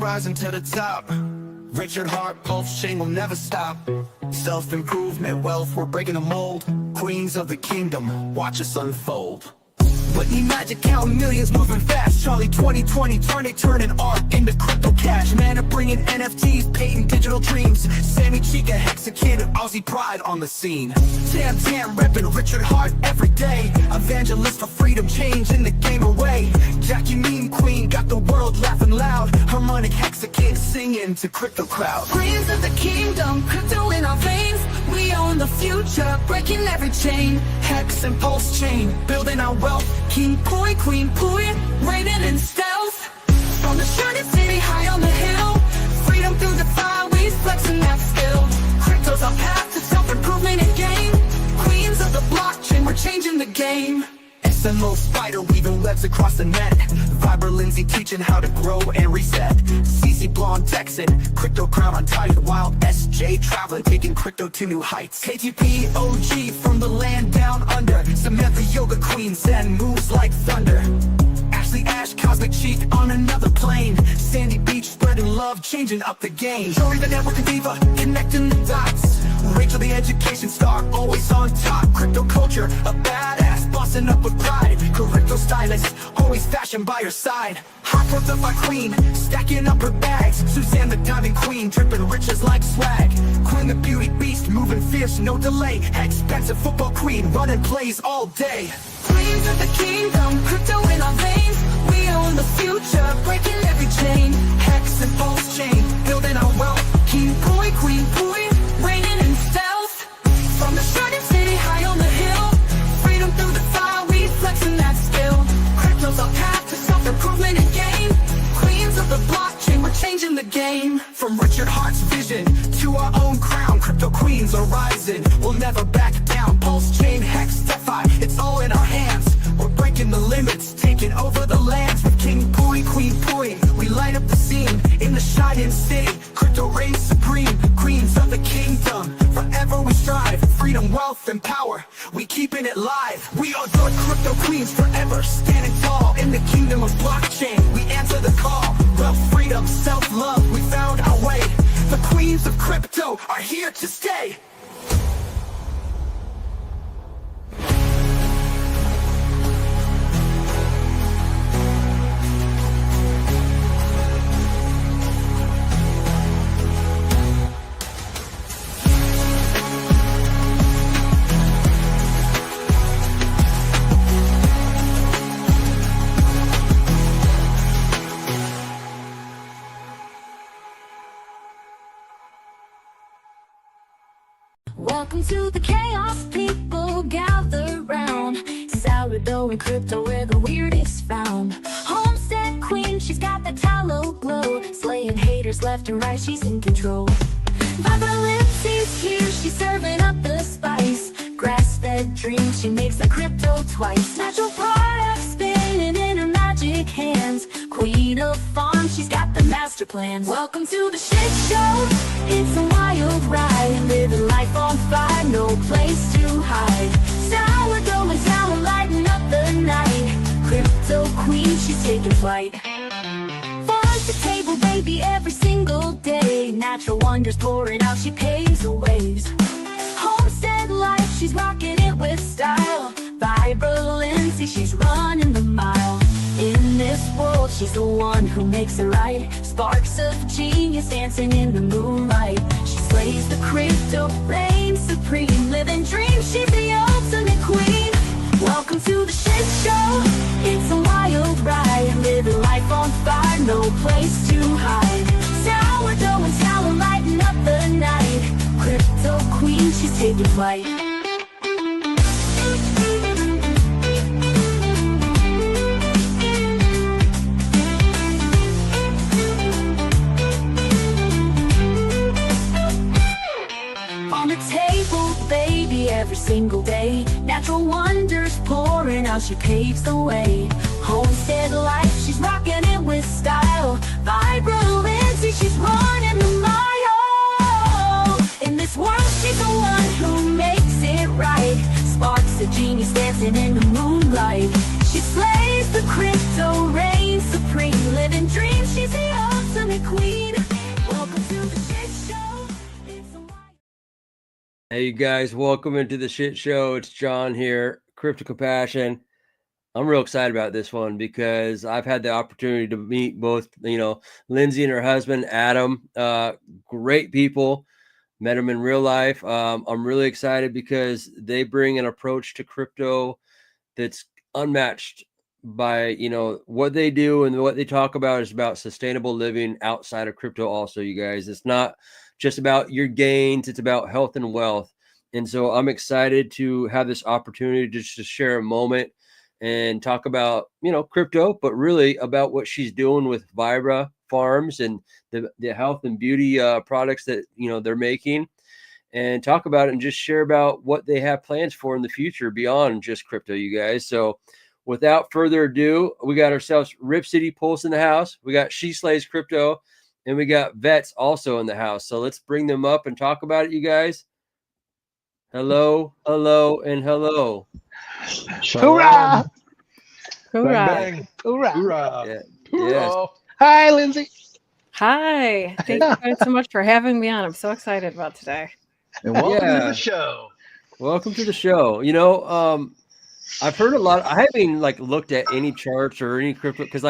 rising to the top. Richard Hart, pulse chain will never stop. Self-improvement, wealth, we're breaking the mold. Queens of the kingdom, watch us unfold. But need magic, counting millions, moving fast. Charlie 2020, turning art into crypto cash. Man, I'm bringing NFTs, painting digital dreams. Sammy Chica, Hexa Kid, Aussie pride on the scene. Tam, repping Richard Hart every day. Evangelist for freedom, changing the game away. Jackie Mean Queen, got the world laughing loud. Harmonic Hexa Kid, singing to crypto crowd. Queens of the kingdom, crypto in our veins. We own the future, breaking every chain. Hex and pulse chain, building our wealth. King Pooie, Queen Pooie, reigning in stealth. From the shining city high on the hill, Freedom through the fire, we flexing that skill. crypto's our path to self-improvement and gain. Queens of the blockchain, we're changing the game. SMO spider weaving webs across the net. Vibra Lindsay teaching how to grow and reset. CC Blonde Texan, crypto crown on tight. Wild SJ traveling, taking crypto to new heights. KTP OG from the land down under. Samantha Yoga Queen, Zen moves like thunder. Ashley Ash, Cosmic Chic on another plane. Sandy Beach spreading love, changing up the game. Jory the network diva, connecting the dots. Rachel the education star, always on top. Crypto culture, a badass, bossing up with pride. Crypto stylist, always fashion by her side. Hot by queen, stacking up her bags. Suzanne the diamond queen, dripping riches like swag. Queen the beauty beast, moving fierce, no delay. Expensive football queen, running plays all day. Queens of the kingdom, crypto in our veins. We own the future, breaking every chain. Hex and pulse chain, building our wealth. King Pooie, Queen Pooie, reigning in stealth. From the shining city high on the hill, Freedom through the fire, we flexing that skill. crypto's our path to self-improvement and gain. Queens of the blockchain, we're changing the game. From Richard Hart's vision to our own crown, crypto queens are rising, we'll never back down. Pulse chain, Hex, DeFi, it's all in our hands. We're breaking the limits, taking over the lands. With King Pooie, Queen Pooie, we light up the scene. In the shining city, crypto reigns supreme. Queens of the kingdom, forever we strive. Freedom, wealth, and power, we keeping it live. We are the crypto queens, forever standing tall. In the kingdom of blockchain, we answer the call. Wealth, freedom, self-love, we found our way. The queens of crypto are here to stay. Welcome to the chaos, people gather round. Sourdough and crypto, where the weirdest found. Homestead queen, she's got that tallow glow. Slaying haters left and right, she's in control. Vibra Lindsay's here, she's serving up the spice. Grass-fed dreams, she makes the crypto twice. Natural products spinning in her magic hands. Queen of farms, she's got the master plan. Welcome to the shit show, it's a wild ride. Living life on fire, no place to hide. Sourdough and talent lighting up the night. Crypto queen, she's taking flight. Farm to table, baby, every single day. Natural wonders pouring out, she paves the ways. Homestead life, she's rocking it with style. Vibra Lindsay, she's running the mile. In this world, she's the one who makes it right. Sparks of genius dancing in the moonlight. She slays the crypto, reigns supreme. Living dreams, she's the ultimate queen. Welcome to the shit show, it's a wild ride. Living life on fire, no place to hide. Sourdough and talent lighting up the night. Crypto queen, she's taking flight. Every single day, natural wonders pouring out, she paves the way. Homestead life, she's rocking it with style. Vibra Lindsay, she's running the mile. In this world, she's the one who makes it right. Sparks of genius dancing in the moonlight. She slays the crypto, reigns supreme. Living dreams, she's the ultimate queen. Welcome to the shit show. It's a Hey, you guys, welcome into the shit show. It's John here, Crypto Compassion. I'm real excited about this one because I've had the opportunity to meet both, Lindsay and her husband, Adam. Great people. Met them in real life. I'm really excited because they bring an approach to crypto that's unmatched by, what they do, and what they talk about is about sustainable living outside of crypto also, you guys. It's not just about your gains, it's about health and wealth. And so I'm excited to have this opportunity just to share a moment and talk about, crypto, but really about what she's doing with Vibra Farms and the health and beauty products that, they're making, and talk about it and just share about what they have plans for in the future beyond just crypto, you guys. So without further ado, we got ourselves Rip City Pulse in the house. We got SheSlaysCrypto, and we got Vets also in the house. So let's bring them up and talk about it, you guys. Hello, hello, and hello. Hoorah! Hoorah. Bang, bang. Hoorah. Hoorah. Yeah. Hoorah. Hi, Lindsay. Hi. Thank you guys so much for having me on. I'm so excited about today. And welcome to Yeah. the show. Welcome to the show. I've heard a lot. I haven't even looked at any charts or any crypto because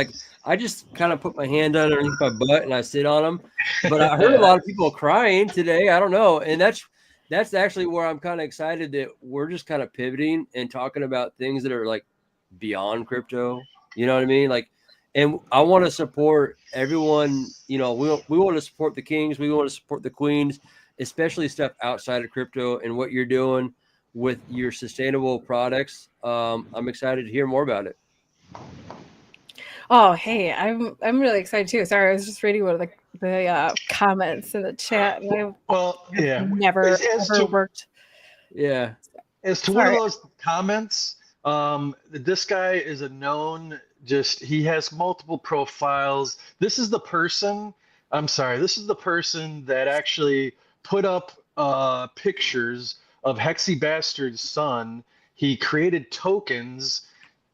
I just kind of put my hand underneath my butt and I sit on them. But I heard a lot of people crying today. I don't know, and that's actually where I'm kind of excited that we're just kind of pivoting and talking about things that are beyond crypto. You know what I mean? And I want to support everyone. We want to support the kings. We want to support the queens, especially stuff outside of crypto and what you're doing with your sustainable products. I'm excited to hear more about it. Oh, hey, I'm really excited too. Sorry, I was just reading one of the comments in the chat, and I've never ever worked. Yeah. As to one of those comments, this guy is a known. He has multiple profiles. This is the person. This is the person that actually put up pictures of Hexy Bastard's son. He created tokens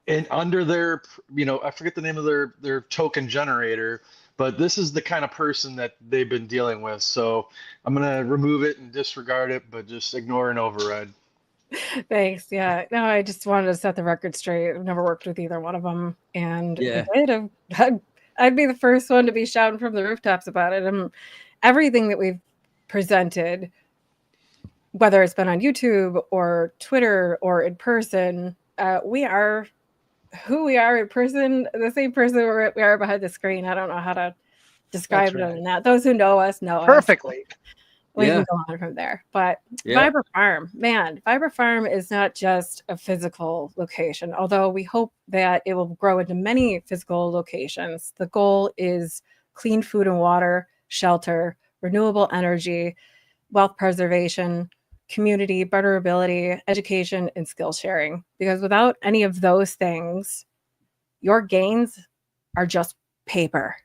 and under their, I forget the name of their token generator, but this is the kind of person that they've been dealing with. So I'm going to remove it and disregard it, but just ignore and override. Thanks. Yeah. No, I just wanted to set the record straight. I've never worked with either one of them. And Yeah. I'd be the first one to be shouting from the rooftops about it. And everything that we've presented, whether it's been on YouTube or Twitter or in person, we are who we are in person, the same person we are behind the screen. I don't know how to describe it other than that. Those who know us know Perfectly. us. We can go on from there. But Vibra Farm, man, Vibra Farm is not just a physical location, although we hope that it will grow into many physical locations. The goal is clean food and water, shelter, renewable energy, wealth preservation, community, barterability, education, and skill sharing. Because without any of those things, your gains are just paper.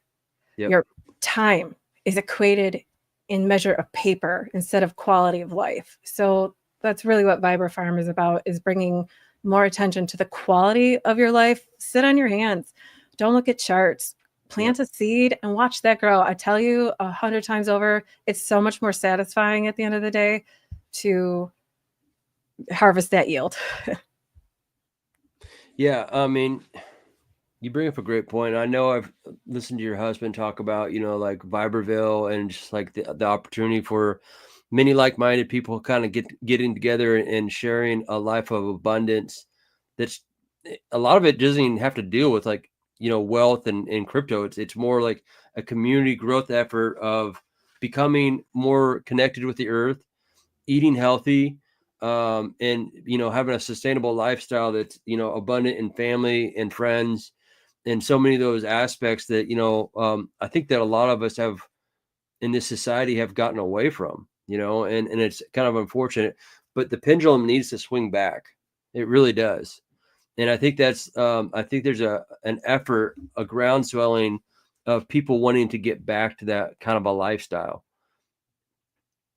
Yep. Your time is equated in measure of paper instead of quality of life. So that's really what Vibra Farm is about, is bringing more attention to the quality of your life. Sit on your hands. Don't look at charts. Plant a seed and watch that grow. I tell you 100 times over, it's so much more satisfying at the end of the day to harvest that yield. Yeah. I mean, you bring up a great point. I know I've listened to your husband talk about, Vibraville and just the opportunity for many like-minded people kind of getting together and sharing a life of abundance. That's a lot of it doesn't even have to deal with wealth and crypto. It's more like a community growth effort of becoming more connected with the earth, eating healthy, and having a sustainable lifestyle that's abundant in family and friends. And so many of those aspects that, I think that a lot of us have in this society have gotten away from, and it's kind of unfortunate, but the pendulum needs to swing back. It really does. And I think there's an effort, a groundswelling of people wanting to get back to that kind of a lifestyle.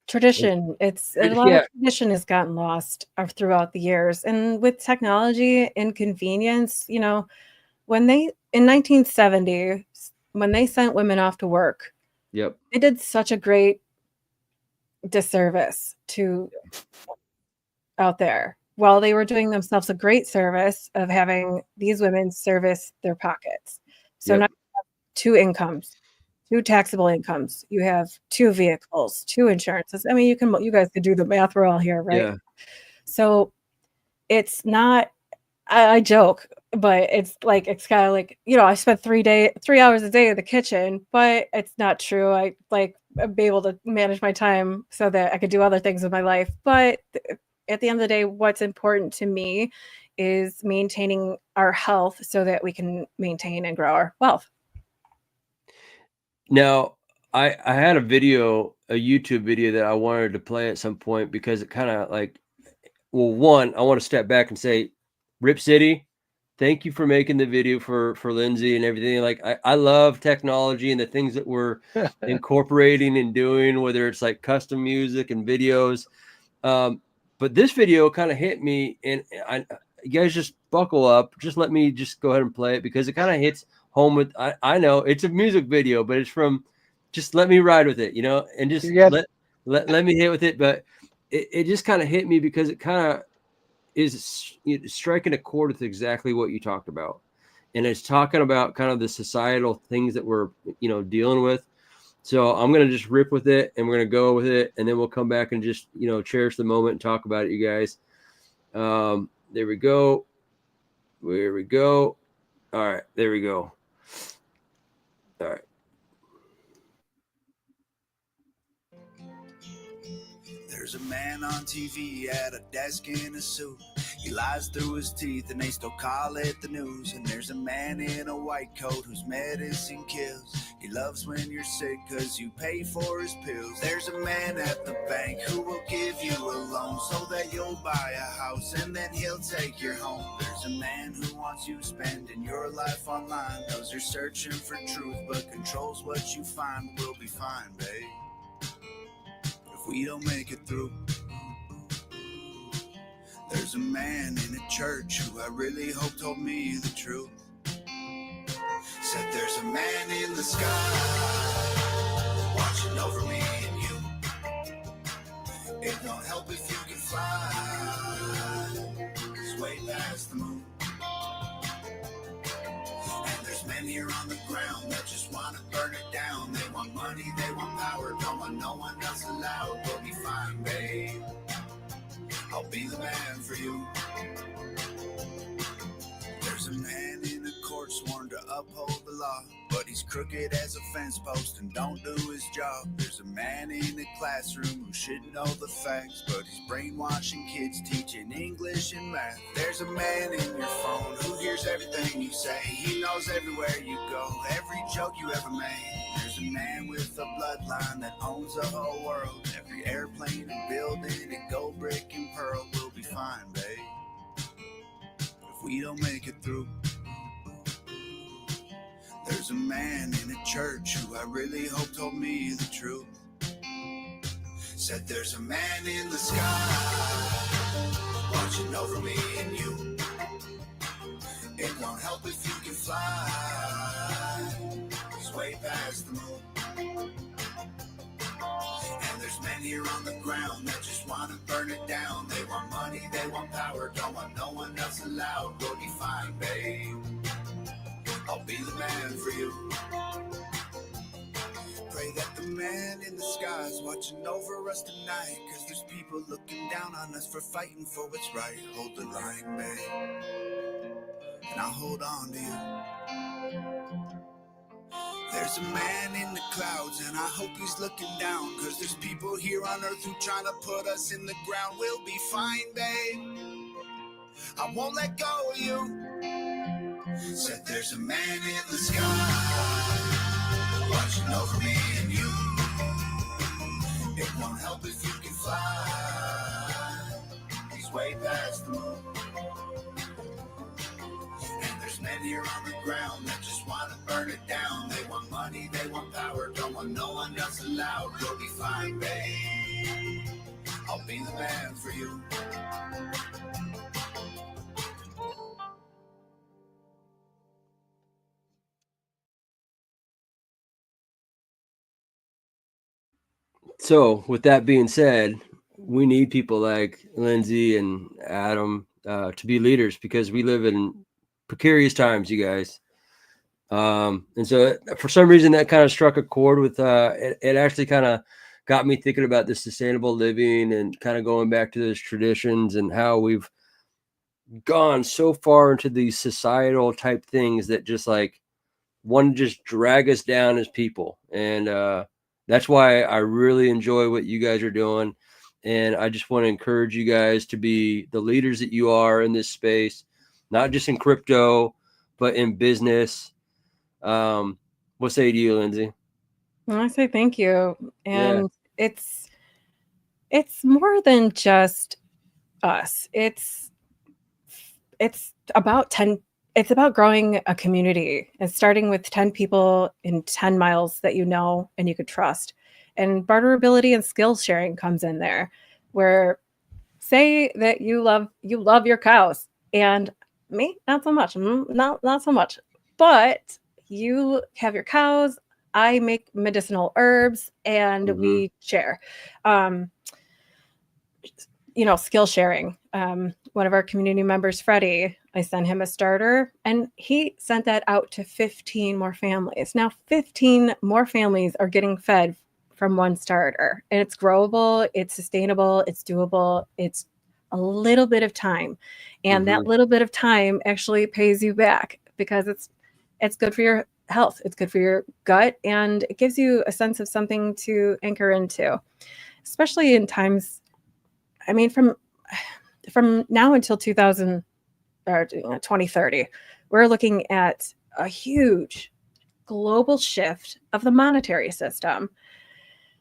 Tradition. It's a lot of tradition has gotten lost throughout the years. And with technology and convenience, in 1970, when they sent women off to work, Yep. They did such a great disservice to out there while they were doing themselves a great service of having these women service their pockets. So Yep. now you have 2 incomes, 2 taxable incomes. You have 2 vehicles, 2 insurances. I mean, you guys could do the math. We're all here, right? Yeah. So it's not. I joke, but it's kind of like, I spent 3 hours a day in the kitchen, but it's not true. I be able to manage my time so that I could do other things with my life. But at the end of the day, what's important to me is maintaining our health so that we can maintain and grow our wealth. Now, I had a YouTube video that I wanted to play at some point because it kind of like, well, one, I want to step back and say, Rip City, thank you for making the video for Lindsay and everything. Like, I love technology and the things that we're incorporating and doing, whether it's like custom music and videos. But this video kind of hit me, and you guys just buckle up. Just let me just go ahead and play it because it kind of hits home with. I know it's a music video, but it's from. Just let me ride with it, and just let me hit with it. But it just kind of hit me because it kind of is striking a chord with exactly what you talked about, and it's talking about kind of the societal things that we're dealing with. So I'm going to just rip with it and we're going to go with it. And then we'll come back and just, cherish the moment and talk about it, you guys. There we go. There we go. All right. There we go. All right. There's a man on TV at a desk in a suit. He lies through his teeth and they still call it the news. And there's a man in a white coat whose medicine kills. He loves when you're sick cause you pay for his pills. There's a man at the bank who will give you a loan so that you'll buy a house and then he'll take your home. There's a man who wants you spending your life online, knows you're searching for truth but controls what you find. We'll be fine, babe, if we don't make it through. There's a man in a church who I really hope told me the truth. Said there's a man in the sky watching over me and you. It don't help if you can fly, it's way past the moon. And there's men here on the ground that just want to burn it down. They want money, they want power, don't want no one else allowed. We'll be fine, babe, I'll be the man for you. There's a man in a court sworn to uphold the law, but he's crooked as a fence post and don't do his job. There's a man in a classroom who should know the facts, but he's brainwashing kids, teaching English and math. There's a man in your phone who hears everything you say. He knows everywhere you go, every joke you ever made. There's a man with a bloodline that owns the whole world. Every airplane and building and gold, brick and pearl. We'll be fine, babe, if we don't make it through. There's a man in a church who I really hope told me the truth. Said there's a man in the sky watching over me and you. It won't help if you can fly, it's way past the moon. And there's men here on the ground that just want to burn it down. They want money, they want power, don't want no one else allowed. We'll be fine, babe, I'll be the man for you. Pray that the man in the sky's watching over us tonight, cause there's people looking down on us for fighting for what's right. Hold the line, babe, and I'll hold on to you. There's a man in the clouds and I hope he's looking down, cause there's people here on earth who trying to put us in the ground. We'll be fine, babe, I won't let go of you. Said there's a man in the sky watching over me and you. It won't help if you can fly, he's way past the moon. And there's men here on the ground that just want to burn it down. They want money, they want power, don't want no one else allowed. We'll be fine, babe, I'll be the man for you. So with that being said, we need people like Lindsay and Adam to be leaders, because we live in precarious times, you guys. And so for some reason that kind of struck a chord with it actually kind of got me thinking about this sustainable living and kind of going back to those traditions and how we've gone so far into these societal type things that just like want to just drag us down as people. And that's why I really enjoy what you guys are doing. And I just want to encourage you guys to be the leaders that you are in this space, not just in crypto, but in business. What say to you, Lindsay? Well, I say thank you. Yeah. And it's more than just us. It's about 10, it's about growing a community and starting with 10 people in 10 miles that you know and you could trust. And barterability and skill sharing comes in there, where say that you love your cows, and me not so much, not so much, but you have your cows, I make medicinal herbs, and we share. Skill sharing. One of our community members, Freddie, I sent him a starter and he sent that out to 15 more families. Now 15 more families are getting fed from one starter, and it's growable, it's sustainable, it's doable, it's a little bit of time. And that little bit of time actually pays you back, because it's good for your health, it's good for your gut, and it gives you a sense of something to anchor into, especially in times. I mean, from now until 2030, we're looking at a huge global shift of the monetary system.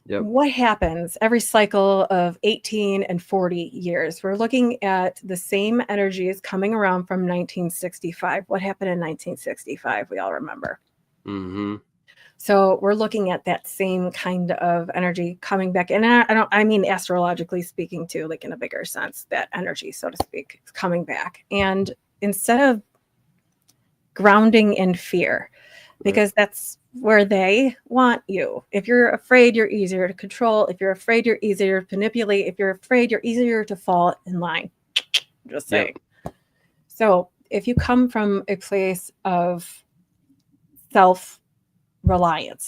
Yep. What happens every cycle of 18 and 40 years? We're looking at the same energies coming around from 1965. What happened in 1965? We all remember. So we're looking at that same kind of energy coming back. And I mean astrologically speaking too, like in a bigger sense, that energy, so to speak, is coming back. And instead of grounding in fear, because that's where they want you. If you're afraid, you're easier to control. If you're afraid, you're easier to manipulate. If you're afraid, you're easier to fall in line. Just saying. Yep. So if you come from a place of self-reliance,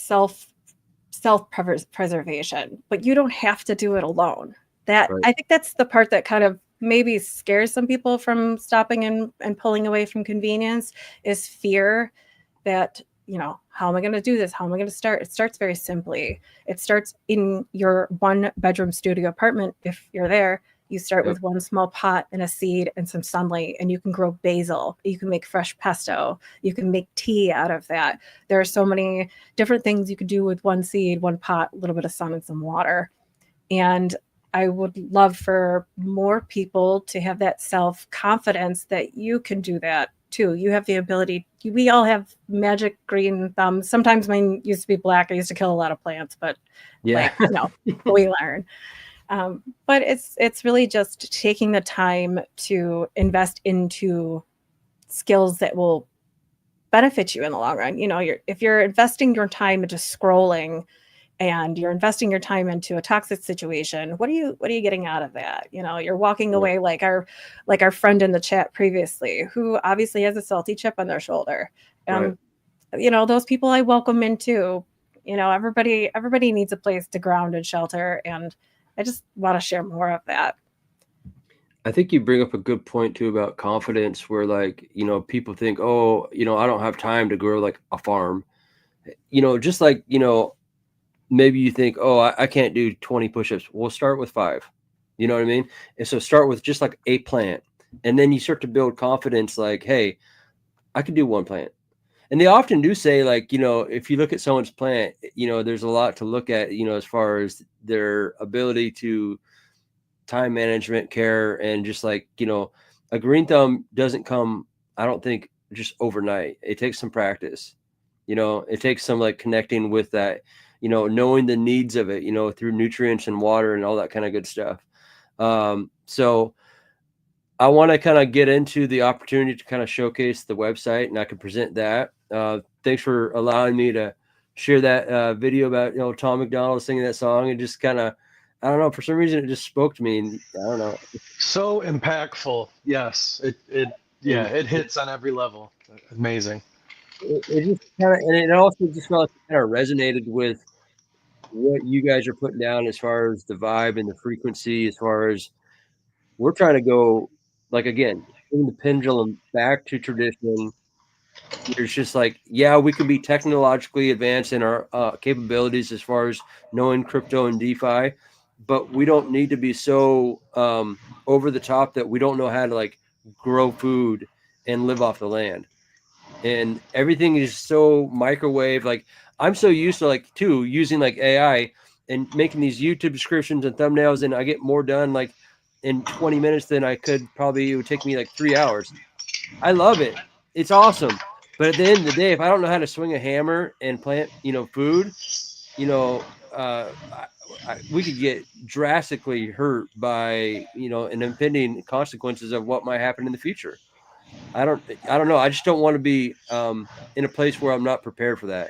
self-preservation, but you don't have to do it alone. I think that's the part that kind of maybe scares some people from stopping and pulling away from convenience, is fear that, how am I going to do this? How am I going to start? It starts very simply. It starts in your 1-bedroom studio apartment. If you're there, you start with one small pot and a seed and some sunlight, and you can grow basil. You can make fresh pesto. You can make tea out of that. There are so many different things you could do with one seed, one pot, a little bit of sun and some water. And I would love for more people to have that self-confidence that you can do that too. You have the ability. We all have magic green thumbs. Sometimes mine used to be black. I used to kill a lot of plants, but we learn. But it's really just taking the time to invest into skills that will benefit you in the long run. If you're investing your time into scrolling and you're investing your time into a toxic situation, what are you getting out of that? You're walking away like our friend in the chat previously, who obviously has a salty chip on their shoulder. Those people I welcome in too. Everybody needs a place to ground and shelter, and I just want to share more of that. I think you bring up a good point too about confidence, where people think, oh, I don't have time to grow like a farm. Just like, maybe you think, oh, I can't do 20 push-ups. We'll start with 5. You know what I mean? And so start with just like a plant. And then you start to build confidence like, hey, I can do 1 plant. And they often do say, like, if you look at someone's plant, there's a lot to look at, as far as their ability to time management, care, and just like, a green thumb doesn't come, I don't think, just overnight. It takes some practice. It takes some like connecting with that, knowing the needs of it, through nutrients and water and all that kind of good stuff. So I want to kind of get into the opportunity to kind of showcase the website, and I can present that. Thanks for allowing me to share that video about, Tom McDonald singing that song, and just kind of, I don't know, for some reason it just spoke to me, and I don't know. So impactful. Yes. It hits on every level. Amazing. It just kind of, and it also just felt like it kind of resonated with what you guys are putting down as far as the vibe and the frequency, as far as we're trying to go, like, again, bring the pendulum back to tradition. It's just like, yeah, we can be technologically advanced in our capabilities as far as knowing crypto and DeFi, but we don't need to be so over the top that we don't know how to like grow food and live off the land. And everything is so microwave. Like, I'm so used to like using like AI and making these YouTube descriptions and thumbnails, and I get more done like in 20 minutes than I could probably. It would take me like 3 hours. I love it. It's awesome. But at the end of the day, if I don't know how to swing a hammer and plant, food, we could get drastically hurt by, an impending consequences of what might happen in the future. I don't know. I just don't want to be in a place where I'm not prepared for that.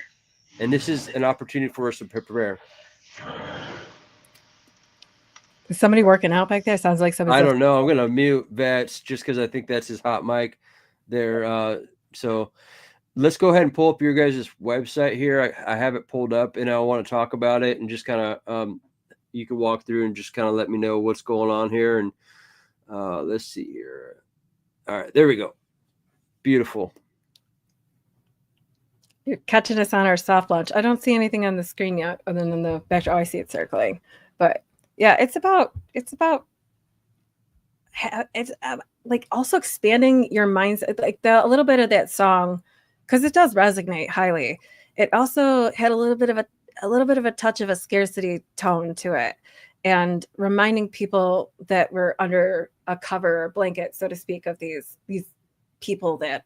And this is an opportunity for us to prepare. Is somebody working out back there? Sounds like somebody. I don't know. I'm going to mute Vets just because I think that's his hot mic there. So let's go ahead and pull up your guys' website here. I have it pulled up, and I want to talk about it and just kind of you can walk through and just kind of let me know what's going on here. And let's see here. All right, there we go. Beautiful. You're catching us on our soft launch. I don't see anything on the screen yet other than the back. Oh, I see it circling. But yeah, it's like also expanding your mindset, like a little bit of that song, because it does resonate highly. It also had a little bit of a touch of a scarcity tone to it, and reminding people that we're under a cover or blanket, so to speak, of these people that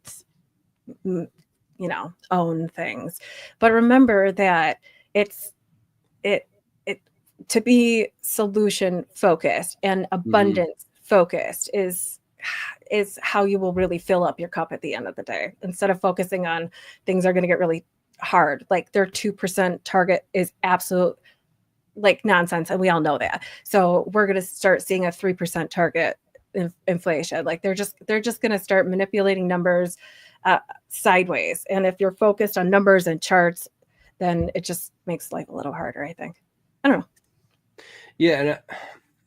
own things. But remember that it's to be solution focused and abundance focused is how you will really fill up your cup at the end of the day, instead of focusing on things are going to get really hard. Like their 2% target is absolute like nonsense, and we all know that. So we're going to start seeing a 3% target inflation. Like they're just going to start manipulating numbers sideways. And if you're focused on numbers and charts, then it just makes life a little harder, I think. I don't know. Yeah, and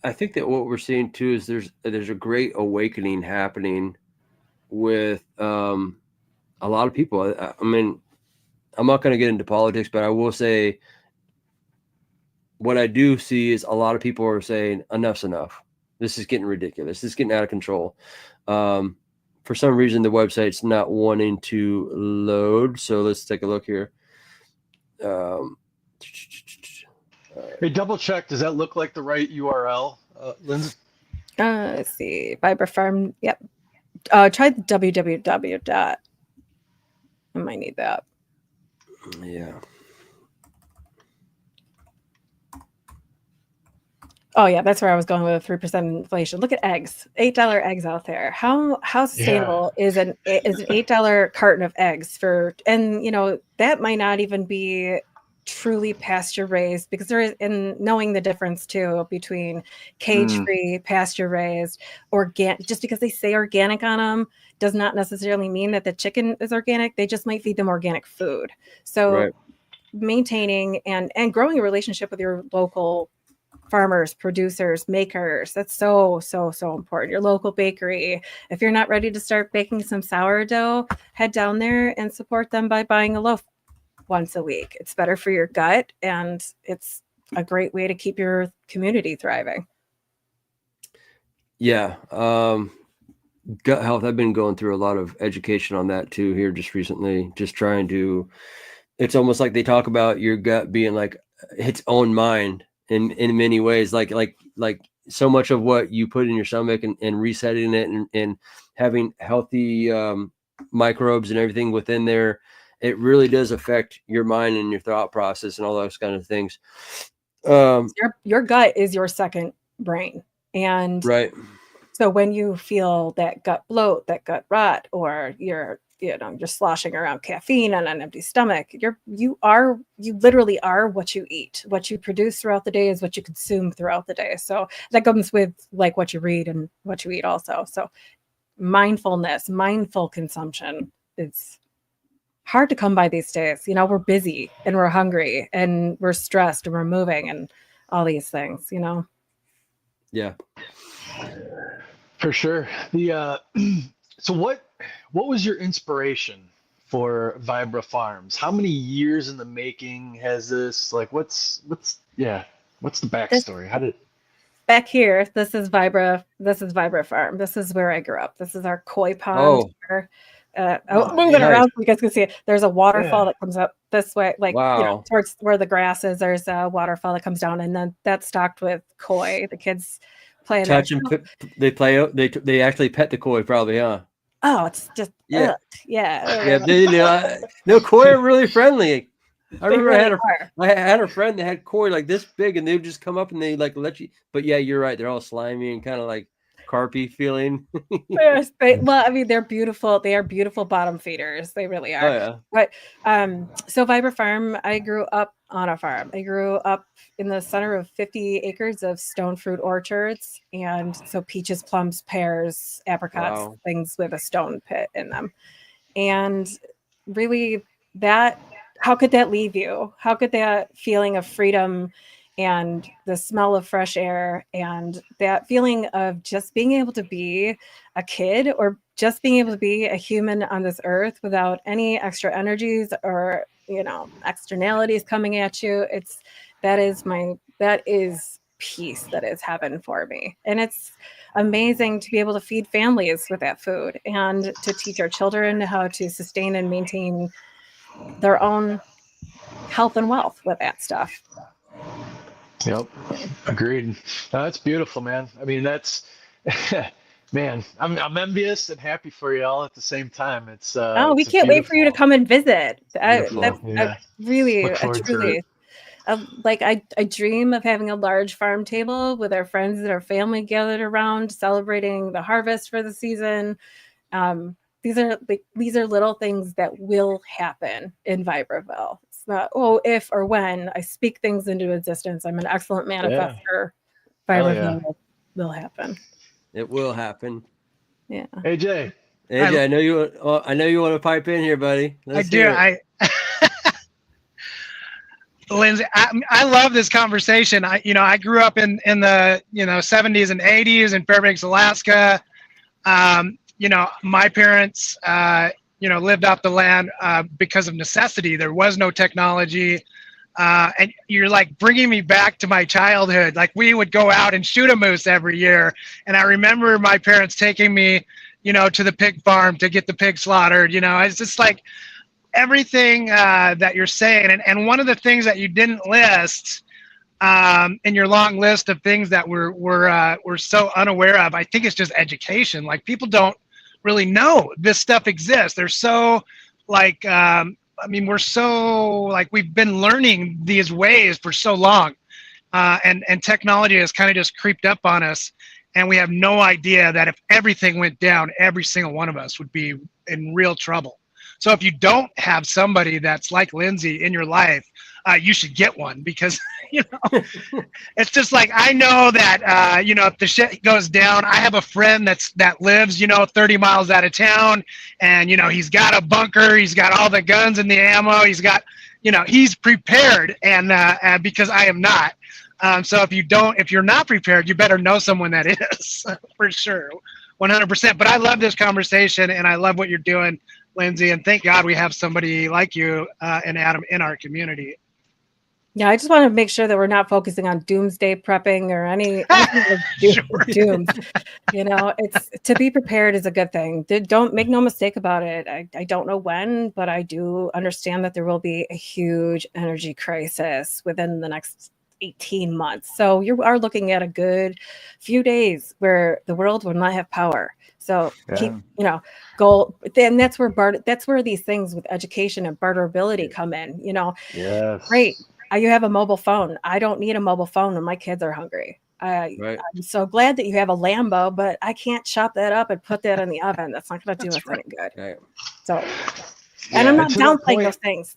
I think that what we're seeing too is there's a great awakening happening with a lot of people. I mean, I'm not going to get into politics, but I will say what I do see is a lot of people are saying enough's enough. This is getting ridiculous. This is getting out of control. For some reason, the website's not wanting to load. So let's take a look here. Hey, double check. Does that look like the right URL, Lindsay? Let's see. Vibra Farm. Yep. Try the www. I might need that. Yeah. Oh yeah, that's where I was going with 3% inflation. Look at eggs, $8 eggs out there. How sustainable is an $8 carton of eggs for? And that might not even be truly pasture raised, because there is, in knowing the difference too between cage free, pasture raised, organic. Just because they say organic on them does not necessarily mean that the chicken is organic. They just might feed them organic food. So Right. Maintaining and growing a relationship with your local farmers, producers, makers, that's so important. Your local bakery. If you're not ready to start baking some sourdough, head down there and support them by buying a loaf once a week. It's better for your gut, and it's a great way to keep your community thriving. Yeah. Gut health. I've been going through a lot of education on that too here just recently, just trying to, it's almost like they talk about your gut being like its own mind in many ways, like so much of what you put in your stomach and resetting it and having healthy microbes and everything within there, it really does affect your mind and your thought process and all those kind of things. Your gut is your second brain. And right. So when you feel that gut bloat, that gut rot, or you're sloshing around caffeine on an empty stomach, you literally are what you eat. What you produce throughout the day is what you consume throughout the day. So that comes with like what you read and what you eat also. So mindfulness, mindful consumption, it's hard to come by these days. We're busy and we're hungry and we're stressed and we're moving and all these things, Yeah. For sure. So what was your inspiration for Vibra Farms? How many years in the making has this? Like, what's the backstory? How did back here? This is Vibra Farm. This is where I grew up. This is our koi pond. Moving around so you guys can see it. There's a waterfall that comes up this way, like towards where the grass is. There's a waterfall that comes down, and then that's stocked with koi. The kids play touch and they play. They actually pet the koi, probably, huh? Oh, it's just yeah. Yeah. No, koi are really friendly. I remember really I had a friend that had koi like this big, and they would just come up and they like let you. But yeah, you're right. They're all slimy and kind of like carpy feeling. Yes, they're beautiful. They are beautiful bottom feeders. They really are. Oh, yeah. But so Vibra Farm, I grew up on a farm. I grew up in the center of 50 acres of stone fruit orchards, and so peaches, plums, pears, apricots, things with a stone pit in them. And really, how could that leave you? How could that feeling of freedom and the smell of fresh air and that feeling of just being able to be a kid or just being able to be a human on this earth without any extra energies or, externalities coming at you. That is peace. That is heaven for me. And it's amazing to be able to feed families with that food and to teach our children how to sustain and maintain their own health and wealth with that stuff. Yep. Agreed. No, that's beautiful, man. I mean, that's, man, I'm envious and happy for you all at the same time. It's, we can't wait for you to come and visit. I dream of having a large farm table with our friends and our family gathered around, celebrating the harvest for the season. These are little things that will happen in Vibraville. It's not, if or when. I speak things into existence. I'm an excellent manifestor. Vibraville will happen. It will happen. Yeah. AJ, I know you. I know you want to pipe in here, buddy. I do. Lindsay, I love this conversation. I grew up in the 70s and 80s in Fairbanks, Alaska. My parents, lived off the land because of necessity. There was no technology. And you're like bringing me back to my childhood. Like we would go out and shoot a moose every year. And I remember my parents taking me, to the pig farm to get the pig slaughtered. It's just like everything that you're saying. And one of the things that you didn't list in your long list of things that we're so unaware of, I think it's just education. Like people don't really know this stuff exists. They're so like, we're so like we've been learning these ways for so long, and technology has kind of just creeped up on us, and we have no idea that if everything went down, every single one of us would be in real trouble. So if you don't have somebody that's like Lindsay in your life, you should get one because, it's just like, I know that, if the shit goes down, I have a friend that lives, 30 miles out of town and, he's got a bunker, he's got all the guns and the ammo, he's got, he's prepared and because I am not. So if you're not prepared, you better know someone that is for sure. 100%. But I love this conversation and I love what you're doing, Lindsay, and thank God we have somebody like you and Adam in our community. Yeah, I just want to make sure that we're not focusing on doomsday prepping or anything doom. It's to be prepared is a good thing. Don't make no mistake about it. I don't know when, but I do understand that there will be a huge energy crisis within the next 18 months. So you are looking at a good few days where the world will not have power. So keep, goal. Then that's where these things with education and barterability come in. Yes. Great. You have a mobile phone. I don't need a mobile phone when my kids are hungry. Right. I'm so glad that you have a Lambo, but I can't chop that up and put that in the oven. That's not going to do us any good. Right. So, Yeah, and I'm not to that downplaying point, those things.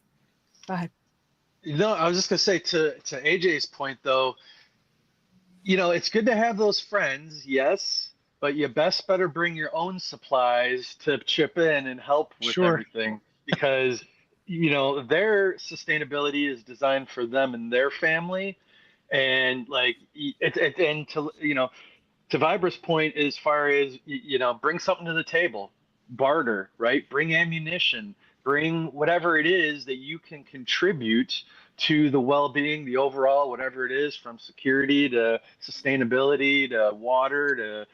Go ahead. I was just gonna say to AJ's point though, it's good to have those friends, yes, but you best better bring your own supplies to chip in and help with Sure. everything because their sustainability is designed for them and their family, and like and to Vibra's point, as far as bring something to the table, barter, right? Bring ammunition, bring whatever it is that you can contribute to the well-being, the overall, whatever it is, from security to sustainability to water to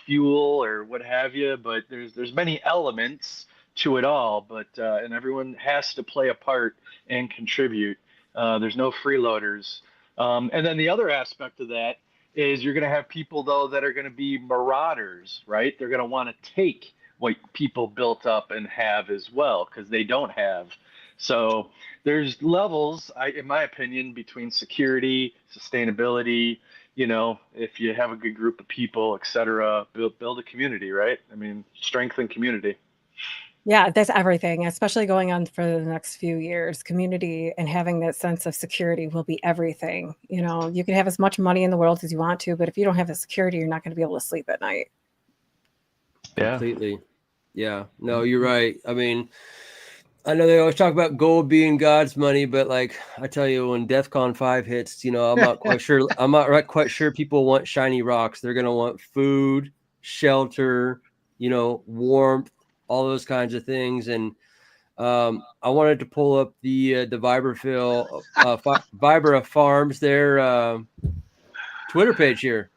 fuel or what have you. But there's many elements to it all, but and everyone has to play a part and contribute. There's no freeloaders. And then the other aspect of that is you're going to have people though that are going to be marauders, right? They're going to want to take what people built up and have as well because they don't have. So there's levels, in my opinion, between security, sustainability. If you have a good group of people, et cetera, build a community, right? I mean, strengthen community. Yeah, that's everything, especially going on for the next few years. Community and having that sense of security will be everything. You can have as much money in the world as you want to, but if you don't have the security, you're not going to be able to sleep at night. Yeah. Completely. Yeah. No, you're right. I mean, I know they always talk about gold being God's money, but like I tell you, when DEFCON 5 hits, I'm not quite sure. I'm not quite sure people want shiny rocks. They're gonna want food, shelter, warmth, all those kinds of things. And I wanted to pull up the Vibra Farms, their Twitter page here.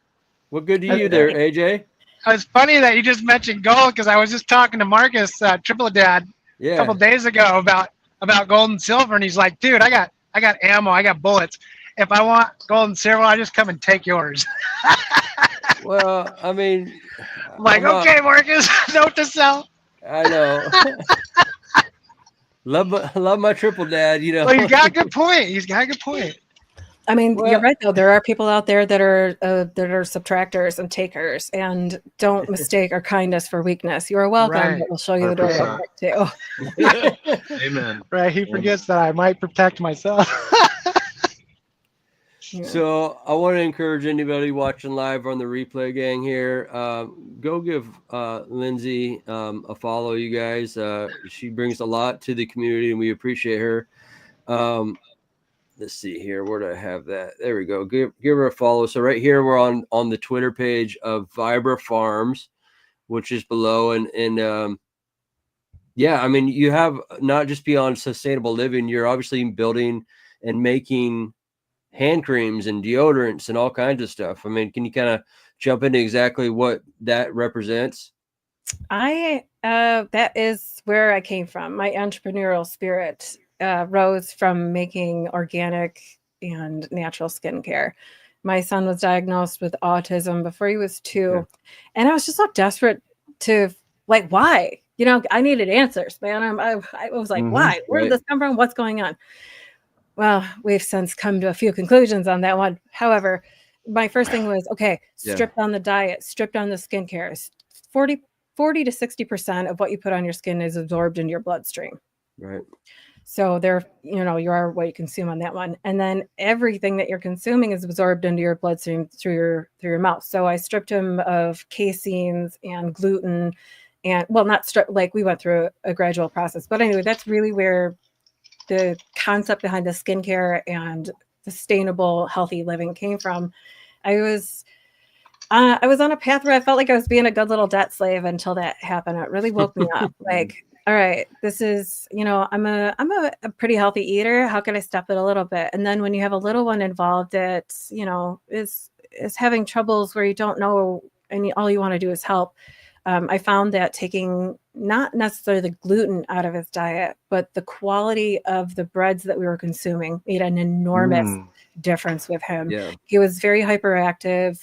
What good to you there, AJ? It's funny that you just mentioned gold because I was just talking to Marcus, Triple Dad, a couple days ago about gold and silver, and he's like, "Dude, I got ammo, I got bullets. If I want gold and silver, I just come and take yours." Well, I mean, I'm like, okay, Marcus, note to self. I know. love my Triple Dad. Well, he's got a good point. I mean, you're right though. There are people out there that are subtractors and takers, and don't mistake our kindness for weakness. You are welcome, Right. but we'll show you the door too. Amen. Right. He forgets that I might protect myself. Yeah. So I want to encourage anybody watching live on the replay gang here, go give Lindsay a follow, you guys. She brings a lot to the community and we appreciate her. Let's see here. Where do I have that? There we go. Give her a follow. So right here, we're on the Twitter page of Vibra Farms, which is below. And yeah, I mean, you have not just beyond sustainable living, you're obviously building and making hand creams and deodorants and all kinds of stuff. I mean, can you kind of jump into exactly what that represents? That is where I came from. My entrepreneurial spirit rose from making organic and natural skincare. My son was diagnosed with autism before he was 2. Yeah. And I was just so desperate to why? I needed answers, man. I was like, why? Where did this come from? What's going on? Well, we've since come to a few conclusions on that one. However, my first thing was, strip down the diet, strip down the skincare. 40 to 60% of what you put on your skin is absorbed into your bloodstream. Right. So you are what you consume on that one. And then everything that you're consuming is absorbed into your bloodstream through your mouth. So I stripped him of caseins and gluten and, well, not strip, we went through a gradual process. But anyway, that's really where the concept behind the skincare and sustainable, healthy living came from. I was on a path where I felt like I was being a good little debt slave until that happened. It really woke me up. All right, this is, I'm a pretty healthy eater. How can I step it a little bit? And then when you have a little one involved that, is having troubles where you don't know and all you want to do is help. I found that taking not necessarily the gluten out of his diet, but the quality of the breads that we were consuming made an enormous difference with him. Yeah. He was very hyperactive,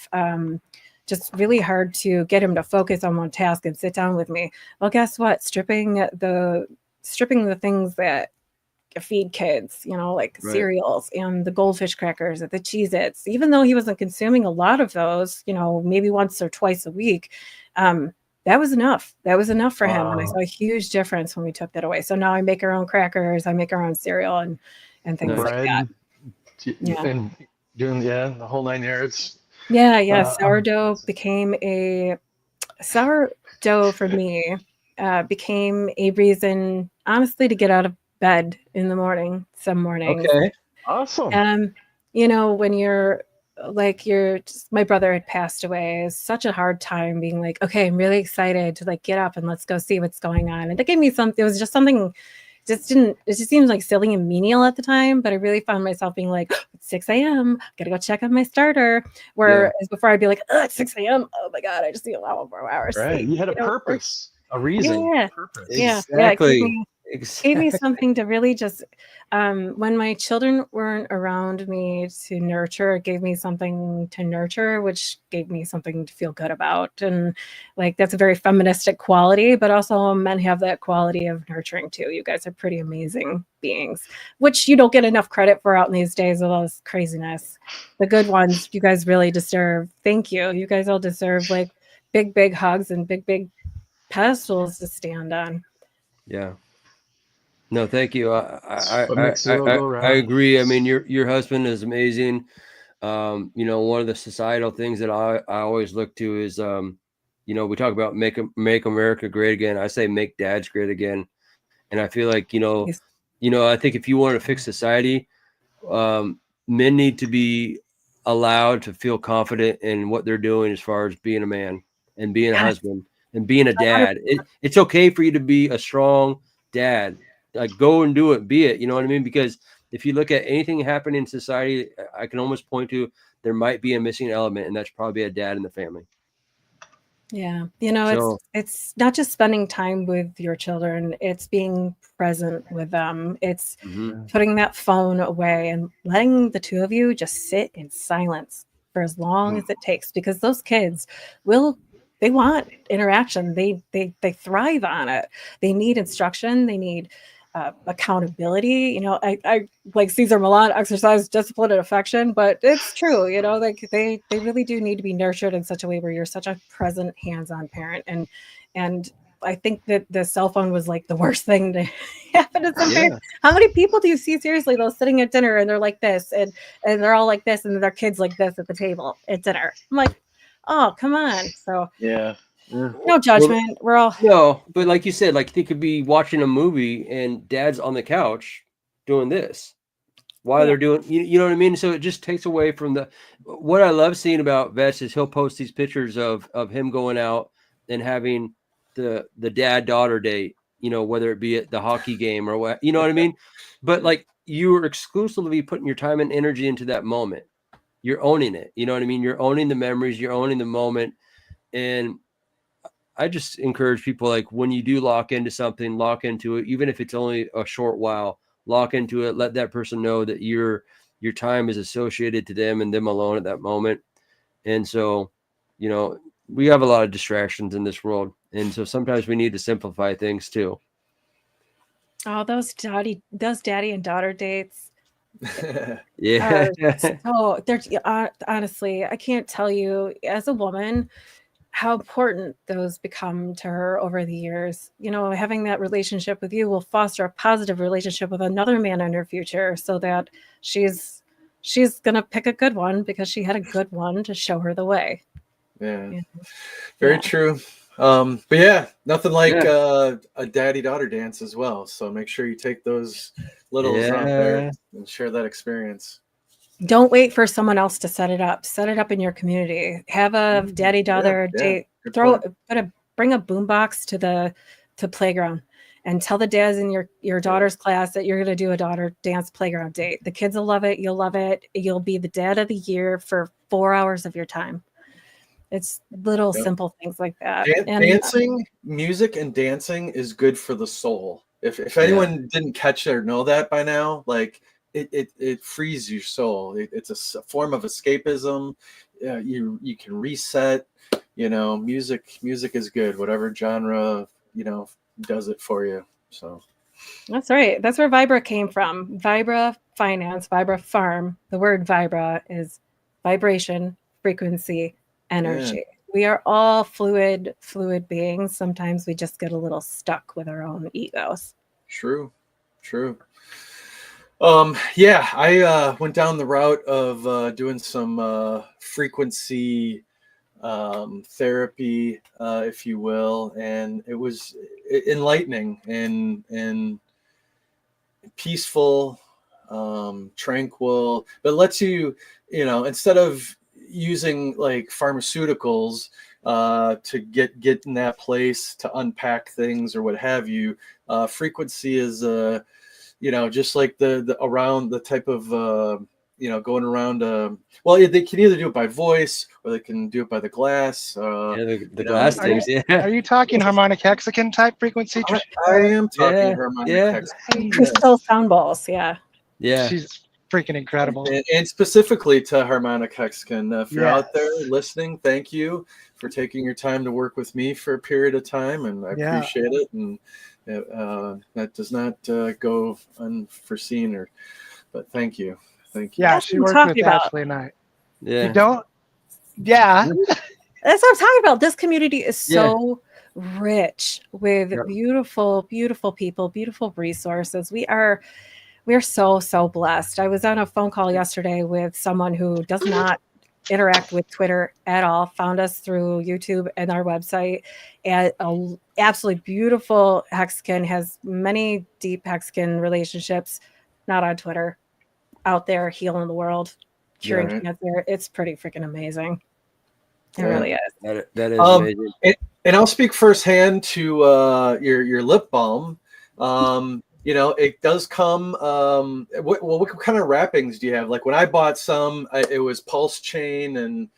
just really hard to get him to focus on one task and sit down with me. Well, guess what? Stripping the things that feed kids, like Right. cereals and the goldfish crackers and the Cheez-Its, even though he wasn't consuming a lot of those, maybe once or twice a week. That was enough. That was enough for him. And I Wow. saw a huge difference when we took that away. So now I make our own crackers, I make our own cereal and things Nice. like that. Bread Yeah. and doing the whole 9 yards. Yeah. Uh, Sourdough for me became a reason, honestly, to get out of bed in the morning, some mornings. Okay. awesome. When my brother had passed away. It's such a hard time being like, okay, I'm really excited to like get up and let's go see what's going on. And it gave me something, it was just something, it just seemed like silly and menial at the time, but I really found myself being like, it's 6 a.m. Gotta go check on my starter. Whereas before I'd be like, it's 6 a.m. Oh my God, I just need a lot more hours. Right. Sleep. You had a purpose, a reason. Yeah. Purpose. Yeah. Exactly. It gave me something to really just, when my children weren't around me to nurture, it gave me something to nurture, which gave me something to feel good about. And like, that's a very feministic quality, but also men have that quality of nurturing too. You guys are pretty amazing beings, which you don't get enough credit for out in these days with all this craziness. The good ones, you guys really deserve. Thank you. You guys all deserve like big hugs and big pedestals to stand on. Yeah. No, thank you. What makes the world go round. I agree. I mean, your husband is amazing. One of the societal things that I always look to is, we talk about make America great again. I say make dads great again. And I feel like, Yes. I think if you want to fix society, men need to be allowed to feel confident in what they're doing as far as being a man and being a Yes. husband and being a dad. It's okay for you to be a strong dad. Like go and do it, be it, you know what I mean? Because if you look at anything happening in society, I can almost point to there might be a missing element, and that's probably a dad in the family. Yeah. So It's not just spending time with your children, it's being present with them. It's putting that phone away and letting the two of you just sit in silence for as long as it takes, because those kids they want interaction. They thrive on it. They need instruction. They need accountability. I like Cesar Millan, exercise, discipline, and affection, but it's true. Like they really do need to be nurtured in such a way where you're such a present, hands-on parent. And I think that the cell phone was like the worst thing to happen to some parents. How many people do you see seriously though sitting at dinner and they're like this and they're all like this and their kids like this at the table at dinner? I'm like, oh, come on. So Yeah. no judgment. We're all no, but like you said, like they could be watching a movie and dad's on the couch doing this while they're doing, you know what I mean? So it just takes away from what I love seeing about Vetch is he'll post these pictures of him going out and having the dad-daughter date, whether it be at the hockey game or what, you know what I mean? But like you are exclusively putting your time and energy into that moment. You're owning it. You know what I mean? You're owning the memories, you're owning the moment. And I just encourage people, like when you do lock into something, lock into it, even if it's only a short while, lock into it. Let that person know that your time is associated to them and them alone at that moment. And so, we have a lot of distractions in this world. And so sometimes we need to simplify things too. Oh, those daddy and daughter dates. Yeah. So they're honestly, I can't tell you as a woman how important those become to her over the years. Having that relationship with you will foster a positive relationship with another man in her future, so that she's gonna pick a good one because she had a good one to show her the way. Yeah. Very true. But yeah, nothing like a daddy-daughter dance as well. So make sure you take those littles out there and share that experience. Don't wait for someone else to set it up. Set it up in your community. Have a daddy-daughter date. Bring a boombox to playground and tell the dads in your daughter's class that you're going to do a daughter dance playground date. The kids will love it. You'll love it. You'll be the dad of the year for 4 hours of your time. It's little simple things like that. Dancing, music and dancing is good for the soul. If anyone didn't catch it or know that by now, like it frees your soul. It's a form of escapism. You can reset. Music is good. Whatever genre does it for you. So That's right. That's where Vibra came from. Vibra Finance, Vibra Farm. The word Vibra is vibration, frequency, energy. We are all fluid beings. Sometimes we just get a little stuck with our own egos. True. Yeah, I went down the route of doing some frequency therapy, if you will, and it was enlightening and peaceful, tranquil, but lets you, instead of using like pharmaceuticals to get in that place to unpack things or what have you, frequency is just like the around the type of going around. Well, they can either do it by voice or they can do it by the glass. The glass things. Yeah. Are you talking harmonic hexagon type frequency? I am talking harmonic hexagon. Crystal sound balls. Yeah. She's freaking incredible. And specifically to harmonic hexagon. If you're out there listening, thank you for taking your time to work with me for a period of time, and I appreciate it. And that does not go unforeseen, but thank you. Yeah, she worked with Ashley and I. Yeah. You don't? Yeah. That's what I'm talking about. This community is so rich with beautiful, beautiful people, beautiful resources. We are so blessed. I was on a phone call yesterday with someone who does not interact with Twitter at all, found us through YouTube and our website, and an absolutely beautiful hexagon, has many deep hexagon relationships, not on Twitter, out there healing the world, curing cancer. It's pretty freaking amazing. It really is. That is amazing. And I'll speak firsthand to your lip balm. It does come. What kind of wrappings do you have? Like when I bought some, it was pulse chain and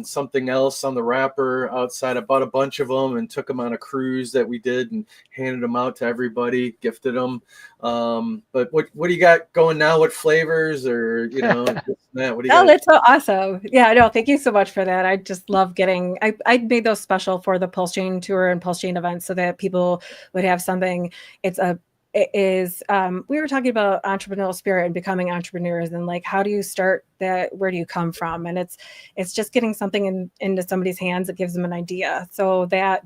something else on the wrapper outside. I bought a bunch of them and took them on a cruise that we did and handed them out to everybody, gifted them. But what do you got going now? What flavors or this and that? What do you got? That's so awesome. Yeah, no, thank you so much for that. I just love getting. I made those special for the Pulse Chain tour and Pulse Chain events so that people would have something. It is we were talking about entrepreneurial spirit and becoming entrepreneurs, and like, how do you start that? Where do you come from? And it's just getting something into somebody's hands that gives them an idea. So that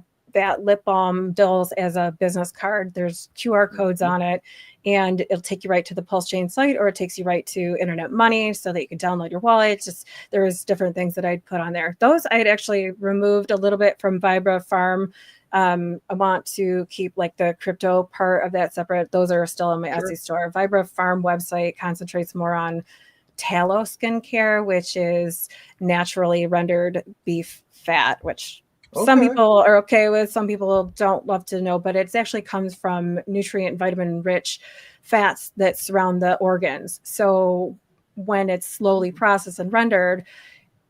lip balm doubles as a business card. There's QR codes on it, and it'll take you right to the Pulse Chain site, or it takes you right to Internet Money so that you can download your wallet. Just there's different things that I'd put on there. Those I had actually removed a little bit from Vibra Farm. I want to keep like the crypto part of that separate. Those are still in my Etsy store. Vibra Farm website concentrates more on tallow skincare, which is naturally rendered beef fat, which some people are okay with, some people don't love to know, but it actually comes from nutrient, vitamin rich fats that surround the organs. So when it's slowly processed and rendered,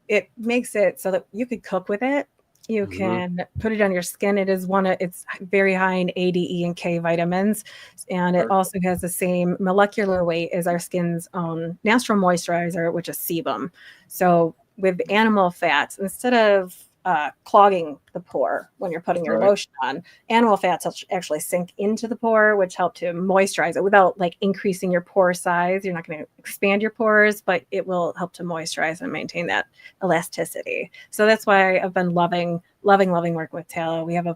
it makes it so that you could cook with it. You can put it on your skin. It's very high in A, D, E, and K vitamins. And it also has the same molecular weight as our skin's own natural moisturizer, which is sebum. So with animal fats, instead of clogging the pore when you're putting your lotion on, animal fats actually sink into the pore, which help to moisturize it without like increasing your pore size. You're not going to expand your pores, but it will help to moisturize and maintain that elasticity. So that's why I've been loving working with tallow. We have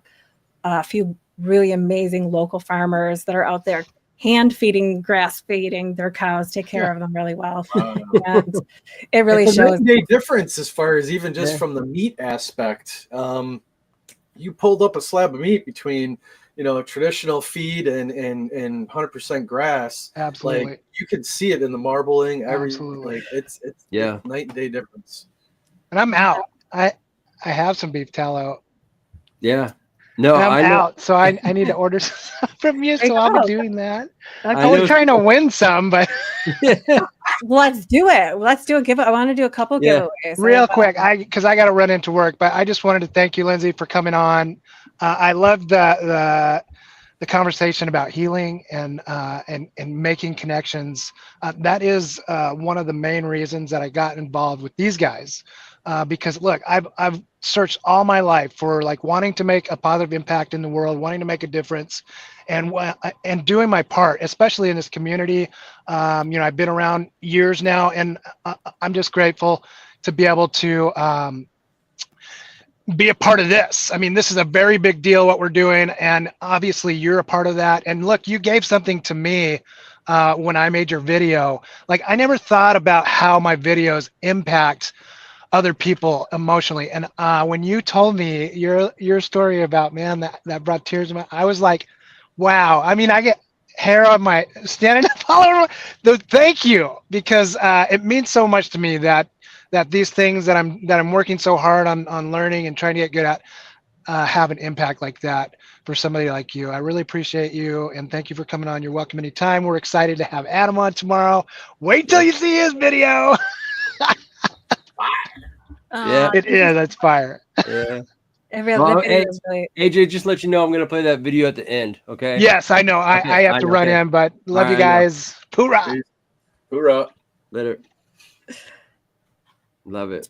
a few really amazing local farmers that are out there hand feeding, grass feeding their cows, take care of them really well. And it really shows a difference as far as even just from the meat aspect. You pulled up a slab of meat between, traditional feed and 100% grass. Absolutely. Like you could see it in the marbling. Absolutely. Like it's night and day difference. And I'm out. I have some beef tallow. Yeah. No, I'm out, so I need to order some from you. So I'll be doing that. Okay. I was trying to win some, but let's do it. I want to do a couple giveaways real quick, because I got to run into work. But I just wanted to thank you, Lindsay, for coming on. I loved the conversation about healing and making connections. That is one of the main reasons that I got involved with these guys. because look, I've searched all my life for like wanting to make a positive impact in the world, wanting to make a difference, and doing my part, especially in this community. I've been around years now, and I'm just grateful to be able to be a part of this. I mean, this is a very big deal what we're doing, and obviously you're a part of that. And look, you gave something to me when I made your video. Like, I never thought about how my videos impact other people emotionally. And when you told me your story about, man, that brought tears to my, I was like, wow. I mean, I get hair on my standing up all over. Thank you, because it means so much to me that these things that I'm working so hard on learning and trying to get good at have an impact like that for somebody like you. I really appreciate you, and thank you for coming on. You're welcome anytime. We're excited to have Adam on tomorrow. Wait till you see his video. Yeah, it is. That's fire. Yeah. Well, really... AJ, just let you know I'm gonna play that video at the end. Okay. Yes, I know. I have to run in, but love you guys. Hoorah! Hoorah! Later. Love it.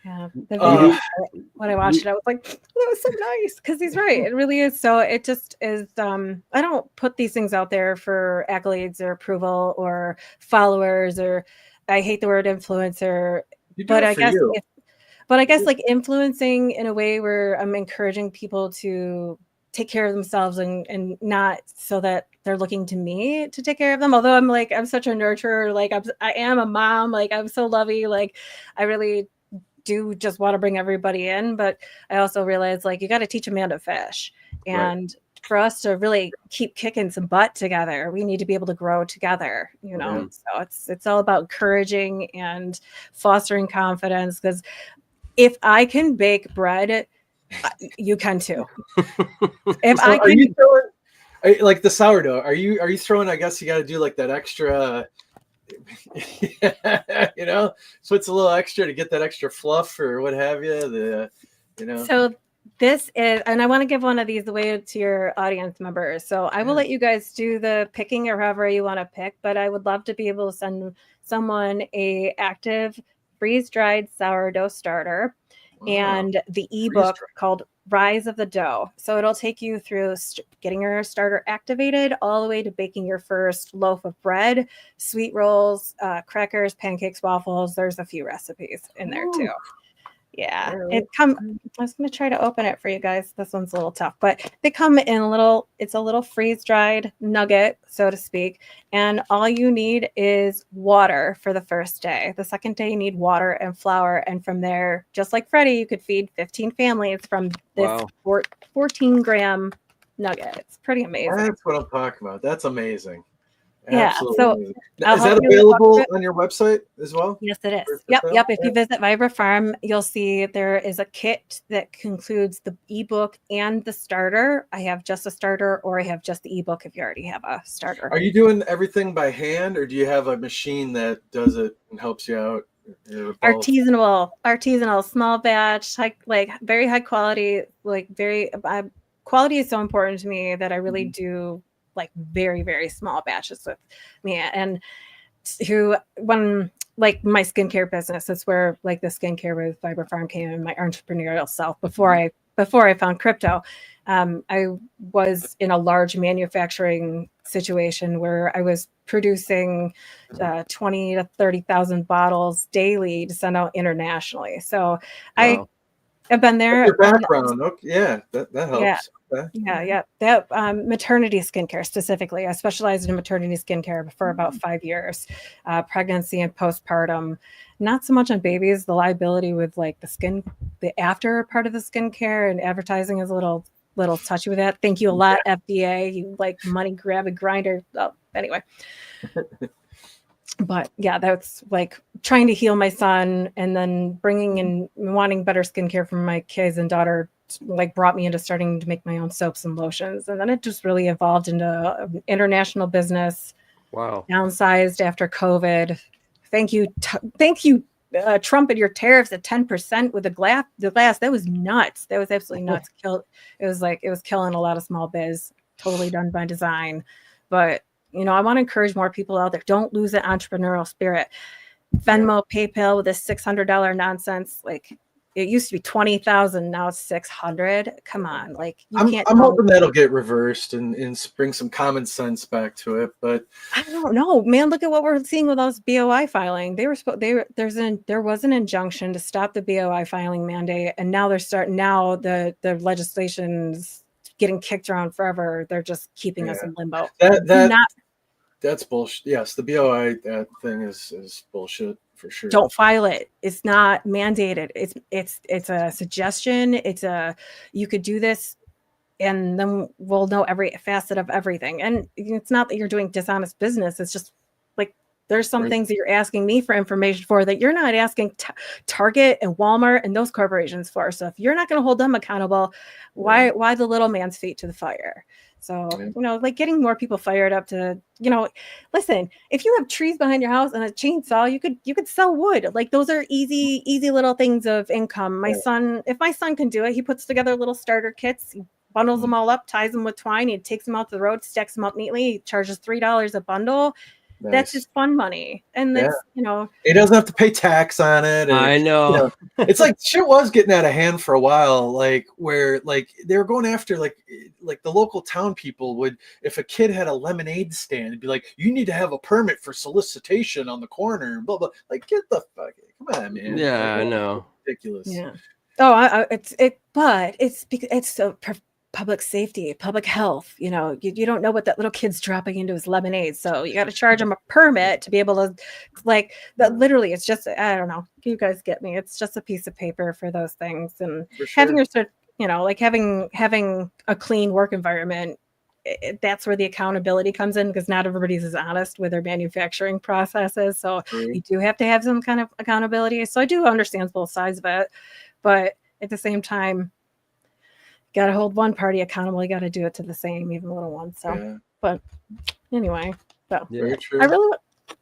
Yeah. The video, when I watched it, I was like, that was so nice, because he's right. It really is. So it just is. I don't put these things out there for accolades or approval or followers, or I hate the word influencer. But I guess like influencing in a way where I'm encouraging people to take care of themselves and not so that they're looking to me to take care of them. Although I'm such a nurturer, like I am a mom, like I'm so lovey, like I really do just want to bring everybody in. But I also realize, like, you got to teach a man to fish. And for us to really keep kicking some butt together, we need to be able to grow together, you know? So it's all about encouraging and fostering confidence, because if I can bake bread, you can too. If so I can, like the sourdough, are you throwing? I guess you got to do like that extra, you know, so it's a little extra to get that extra fluff or what have you. So this is, and I want to give one of these away to your audience members. So I will let you guys do the picking or however you want to pick, but I would love to be able to send someone a active freeze-dried sourdough starter. And the ebook called Rise of the Dough. So it'll take you through getting your starter activated all the way to baking your first loaf of bread, sweet rolls, crackers, pancakes, waffles. There's a few recipes in there too. Yeah, I was going to try to open it for you guys. This one's a little tough, but they come in it's a little freeze-dried nugget, so to speak. And all you need is water for the first day. The second day, you need water and flour. And from there, just like Freddie, you could feed 15 families from this 14-gram nugget. It's pretty amazing. That's what I'm talking about. That's amazing. Yeah. Absolutely. So amazing. Is that available on your website as well? Yes, it is. Yep. If you visit Vibra Farm, you'll see there is a kit that concludes the ebook and the starter. I have just a starter, or I have just the ebook if you already have a starter. Are you doing everything by hand, or do you have a machine that does it and helps you out? Artisanal, small batch, very high quality, quality is so important to me that I really do like very, very small batches with me. And when like my skincare business, that's where like the skincare with Vibra Farm came in, my entrepreneurial self before I found crypto. I was in a large manufacturing situation where I was producing 20 to 30,000 bottles daily to send out internationally. So I've been there. Your background, that helps. Yeah. Yeah. That maternity skincare specifically. I specialized in maternity skincare for about 5 years, pregnancy and postpartum. Not so much on babies. The liability with like the after part of the skincare and advertising is a little touchy with that. Thank you a lot, FDA. You like money grab a grinder. Oh, anyway. But yeah, that's like trying to heal my son, and then bringing in wanting better skincare from my kids and daughter, like brought me into starting to make my own soaps and lotions. And then it just really evolved into international business. Wow. Downsized after COVID. Thank you, Trump, and your tariffs at 10% with the glass. That was nuts. That was absolutely nuts. It was killing a lot of small biz. Totally done by design. But I want to encourage more people out there. Don't lose that entrepreneurial spirit. Venmo, PayPal with this $600 nonsense. Like it used to be 20,000, now it's 600. Come on, like you can't. I'm hoping that'll get reversed and bring some common sense back to it. But I don't know, man. Look at what we're seeing with those BOI filing. There was an injunction to stop the BOI filing mandate, and now the legislation's getting kicked around forever. They're just keeping us in limbo. That's bullshit. Yes, the BOI thing is bullshit for sure. Don't file it. It's not mandated. It's a suggestion. You could do this, and then we'll know every facet of everything. And it's not that you're doing dishonest business. It's just like there's some things that you're asking me for information for that you're not asking Target and Walmart and those corporations for. So if you're not going to hold them accountable, why the little man's feet to the fire? So, like getting more people fired up to, listen, if you have trees behind your house and a chainsaw, you could sell wood. Like those are easy little things of income. If my son can do it, he puts together little starter kits, he bundles them all up, ties them with twine, he takes them out to the road, stacks them up neatly, he charges $3 a bundle. Nice. That's just fun money. And that's, he doesn't have to pay tax on it. And, I know. It's like shit was getting out of hand for a while, like where like they were going after like the local town people would, if a kid had a lemonade stand, it'd be like, you need to have a permit for solicitation on the corner, blah blah. Like get the fuck, come on, man. Yeah, like, I know. Ridiculous. Yeah. Oh, but it's because it's so public safety, public health. You don't know what that little kid's dropping into his lemonade, so you got to charge him a permit to be able to, like, that. Literally, it's just, I don't know. You guys get me? It's just a piece of paper for those things, and having like having a clean work environment. That's where the accountability comes in, because not everybody's as honest with their manufacturing processes. So you do have to have some kind of accountability. So I do understand both sides of it, but at the same time, got to hold one party accountable. You got to do it to the same, even little one. So, but anyway, so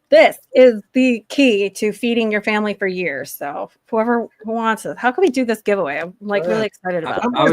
this is the key to feeding your family for years. So whoever wants it, how can we do this giveaway? I'm like really excited about it. I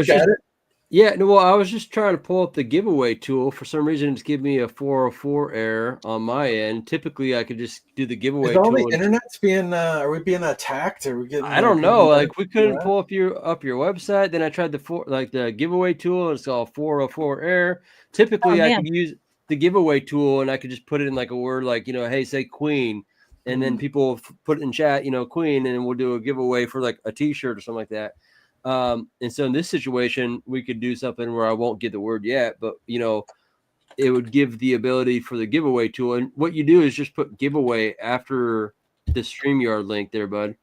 was just trying to pull up the giveaway tool. For some reason, it's giving me a 404 error on my end. Typically, I could just do the giveaway tool. The internet's being, are we being attacked? Are we getting? I don't know. Like we couldn't pull up your website. Then I tried the giveaway tool, and it's all 404 error. Typically, I could use the giveaway tool, and I could just put it in like a word, like hey, say queen, and then people put it in chat, queen, and we'll do a giveaway for like a T-shirt or something like that. And so in this situation, we could do something where I won't get the word yet, but it would give the ability for the giveaway tool. And what you do is just put giveaway after the StreamYard link there, bud.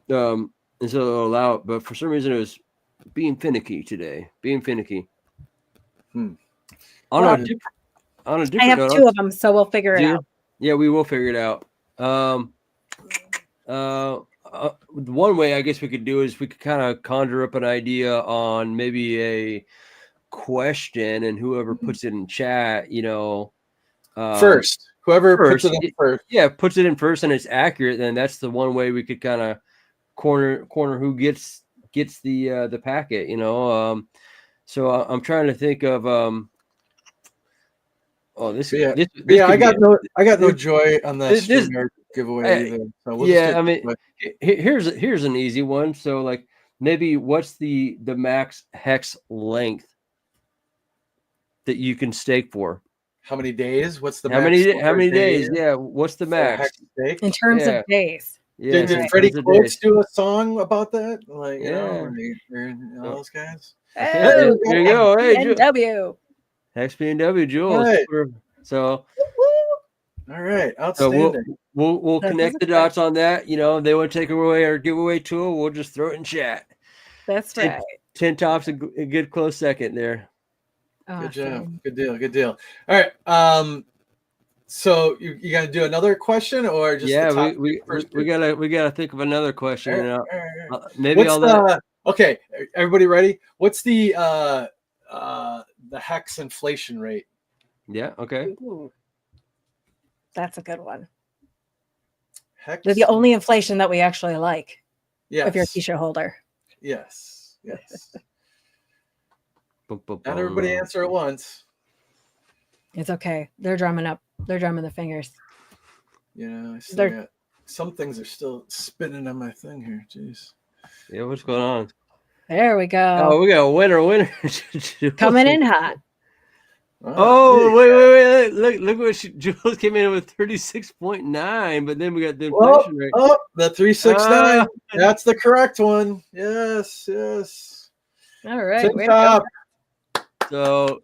And so it'll allow it, but for some reason it was being finicky today. On a different I have note, 2 of them, so we'll figure it out. Yeah, we will figure it out. One way I guess we could do is we could kind of conjure up an idea on maybe a question, and whoever puts it in chat, first, whoever puts it in first. Yeah, puts it in first and it's accurate, then that's the one way we could kind of corner who gets the packet, so I'm trying to think of I got no joy on the giveaway either. So we'll here's an easy one. So like maybe what's the max hex length that you can stake for? How many days? What's the how many days? Yeah, what's the max in terms of days? Yeah, did Freddie Quotes do a song about that? Like, those guys. There you go. Hey, PNW. Hex PNW Jules. Right. So. All right, outstanding. So we'll connect the dots on that. They want to take away our giveaway tool. We'll just throw it in chat. That's right. 10 tops, a good close second there. Good job. Good deal. All right. So you got to do another question, or just we gotta think of another question. All right. Maybe okay. Everybody ready? What's the hex inflation rate? Yeah. Okay. Ooh. That's a good one. Hex. They're the only inflation that we actually like. Yes. If you're a T-shirt holder. Yes. Not everybody answer at once. It's okay. They're drumming the fingers. You know, I still They're- got some things are still spinning on my thing here. Jeez. Yeah, what's going on? There we go. Oh, we got a winner. Coming in hot. Oh, yeah. wait. Look what Jules came in with 36.9, but then we got the inflation rate. Oh, the 369. Ah. That's the correct one. Yes. All right. Tip Way to go. top. So,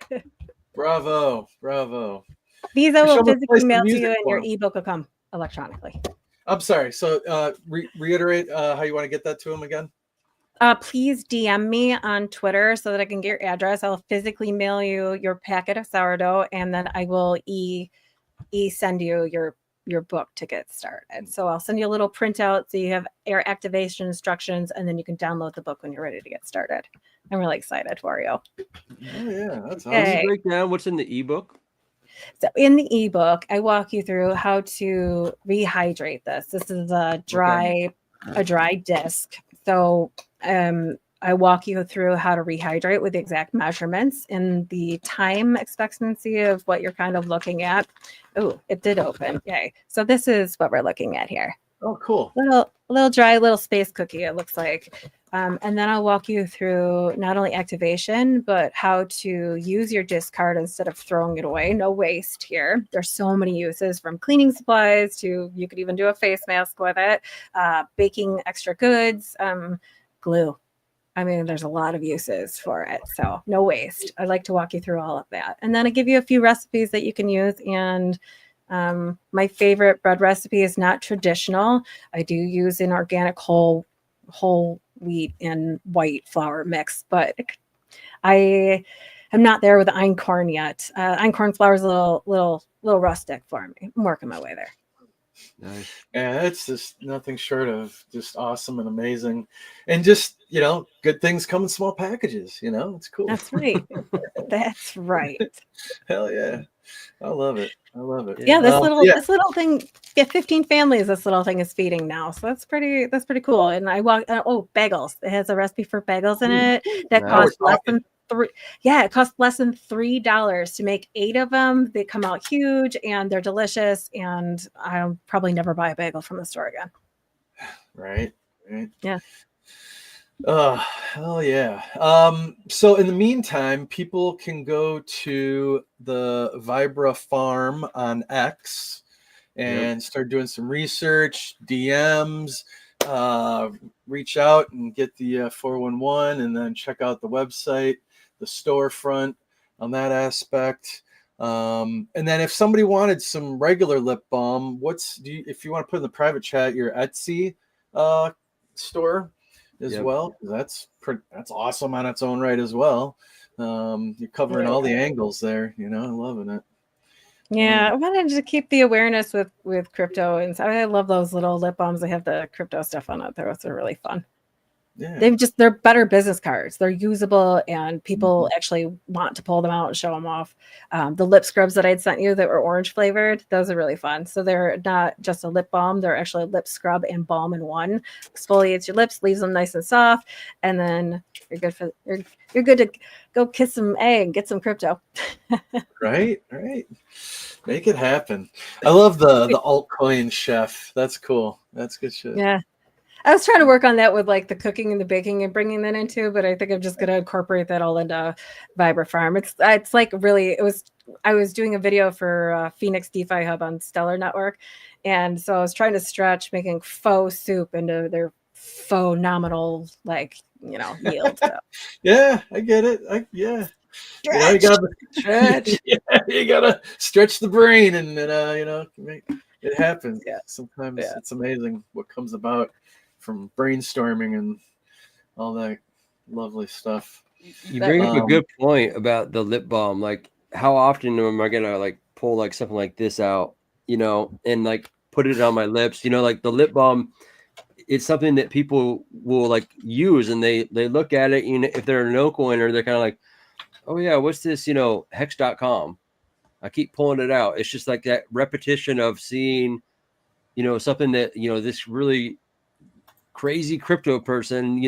Woo! Bravo. These I will Michelle, let's play physically some mail to music you, and for your 'em. ebook will come electronically. I'm sorry. So reiterate how you want to get that to him again. Please DM me on Twitter so that I can get your address. I'll physically mail you your packet of sourdough, and then I will send you your book to get started. So I'll send you a little printout so you have your activation instructions, and then you can download the book when you're ready to get started. I'm really excited for you. Oh yeah, that's can awesome. you break down what's in the ebook? So in the ebook, I walk you through how to rehydrate this. This is a dry disc. So I walk you through how to rehydrate with the exact measurements and the time expectancy of what you're kind of looking at. Oh, it did open. Yay. So this is what we're looking at here. Oh, cool. Little dry little space cookie, it looks like. And then I'll walk you through not only activation, but how to use your discard instead of throwing it away. No waste here. There's so many uses, from cleaning supplies to you could even do a face mask with it, baking extra goods, glue. I mean, there's a lot of uses for it. So no waste. I like to walk you through all of that. And then I give you a few recipes that you can use. And my favorite bread recipe is not traditional. I do use an organic whole wheat and white flour mix, but I am not there with the einkorn yet. Einkorn flour is a little rustic for me. I'm working my way there. Nice. Yeah, it's just nothing short of just awesome and amazing, and just good things come in small packages. It's cool. That's right. That's right. Hell yeah, I love it. Yeah, this little thing. Yeah, 15 families. This little thing is feeding now, so that's pretty cool. And I walk. Bagels. It has a recipe for bagels in it that costs less than $3. Yeah, it costs less than $3 to make 8 of them. They come out huge and they're delicious. And I'll probably never buy a bagel from the store again. Right. Yeah. Oh, hell yeah. So in the meantime, people can go to the Vibra Farm on X and start doing some research, DMs, reach out and get the 411, and then check out the website, the storefront on that aspect. And then if somebody wanted some regular lip balm, if you want to put in the private chat your Etsy store as well, that's awesome on its own right as well. You're covering all the angles there, I'm loving it. Yeah, I wanted to keep the awareness with crypto, and so I love those little lip balms. They have the crypto stuff on it. Those are really fun. Yeah. They're better business cards. They're usable, and people actually want to pull them out and show them off. The lip scrubs that I'd sent you that were orange flavored, those are really fun. So they're not just a lip balm; they're actually a lip scrub and balm in one. Exfoliates your lips, leaves them nice and soft, and then you're good to go kiss some egg, get some crypto. Right. Make it happen. I love the altcoin chef. That's cool. That's good shit. Yeah. I was trying to work on that with like the cooking and the baking and bringing that into, but I think I'm just going to incorporate that all into Vibra Farm. It's like really, I was doing a video for Phoenix DeFi Hub on Stellar Network. And so I was trying to stretch making faux soup into their faux nominal, yield. So. Yeah, I get it. You gotta stretch. You gotta stretch the brain and make it happen. Yeah. Sometimes it's amazing what comes about from brainstorming and all that lovely stuff. You bring up a good point about the lip balm. Like, how often am I gonna pull something like this out, and put it on my lips? Like the lip balm, it's something that people will use, and they look at it. If they're a no coiner, they're kind of like, oh yeah, what's this? Hex.com. I keep pulling it out. It's just like that repetition of seeing, something that this really crazy crypto person,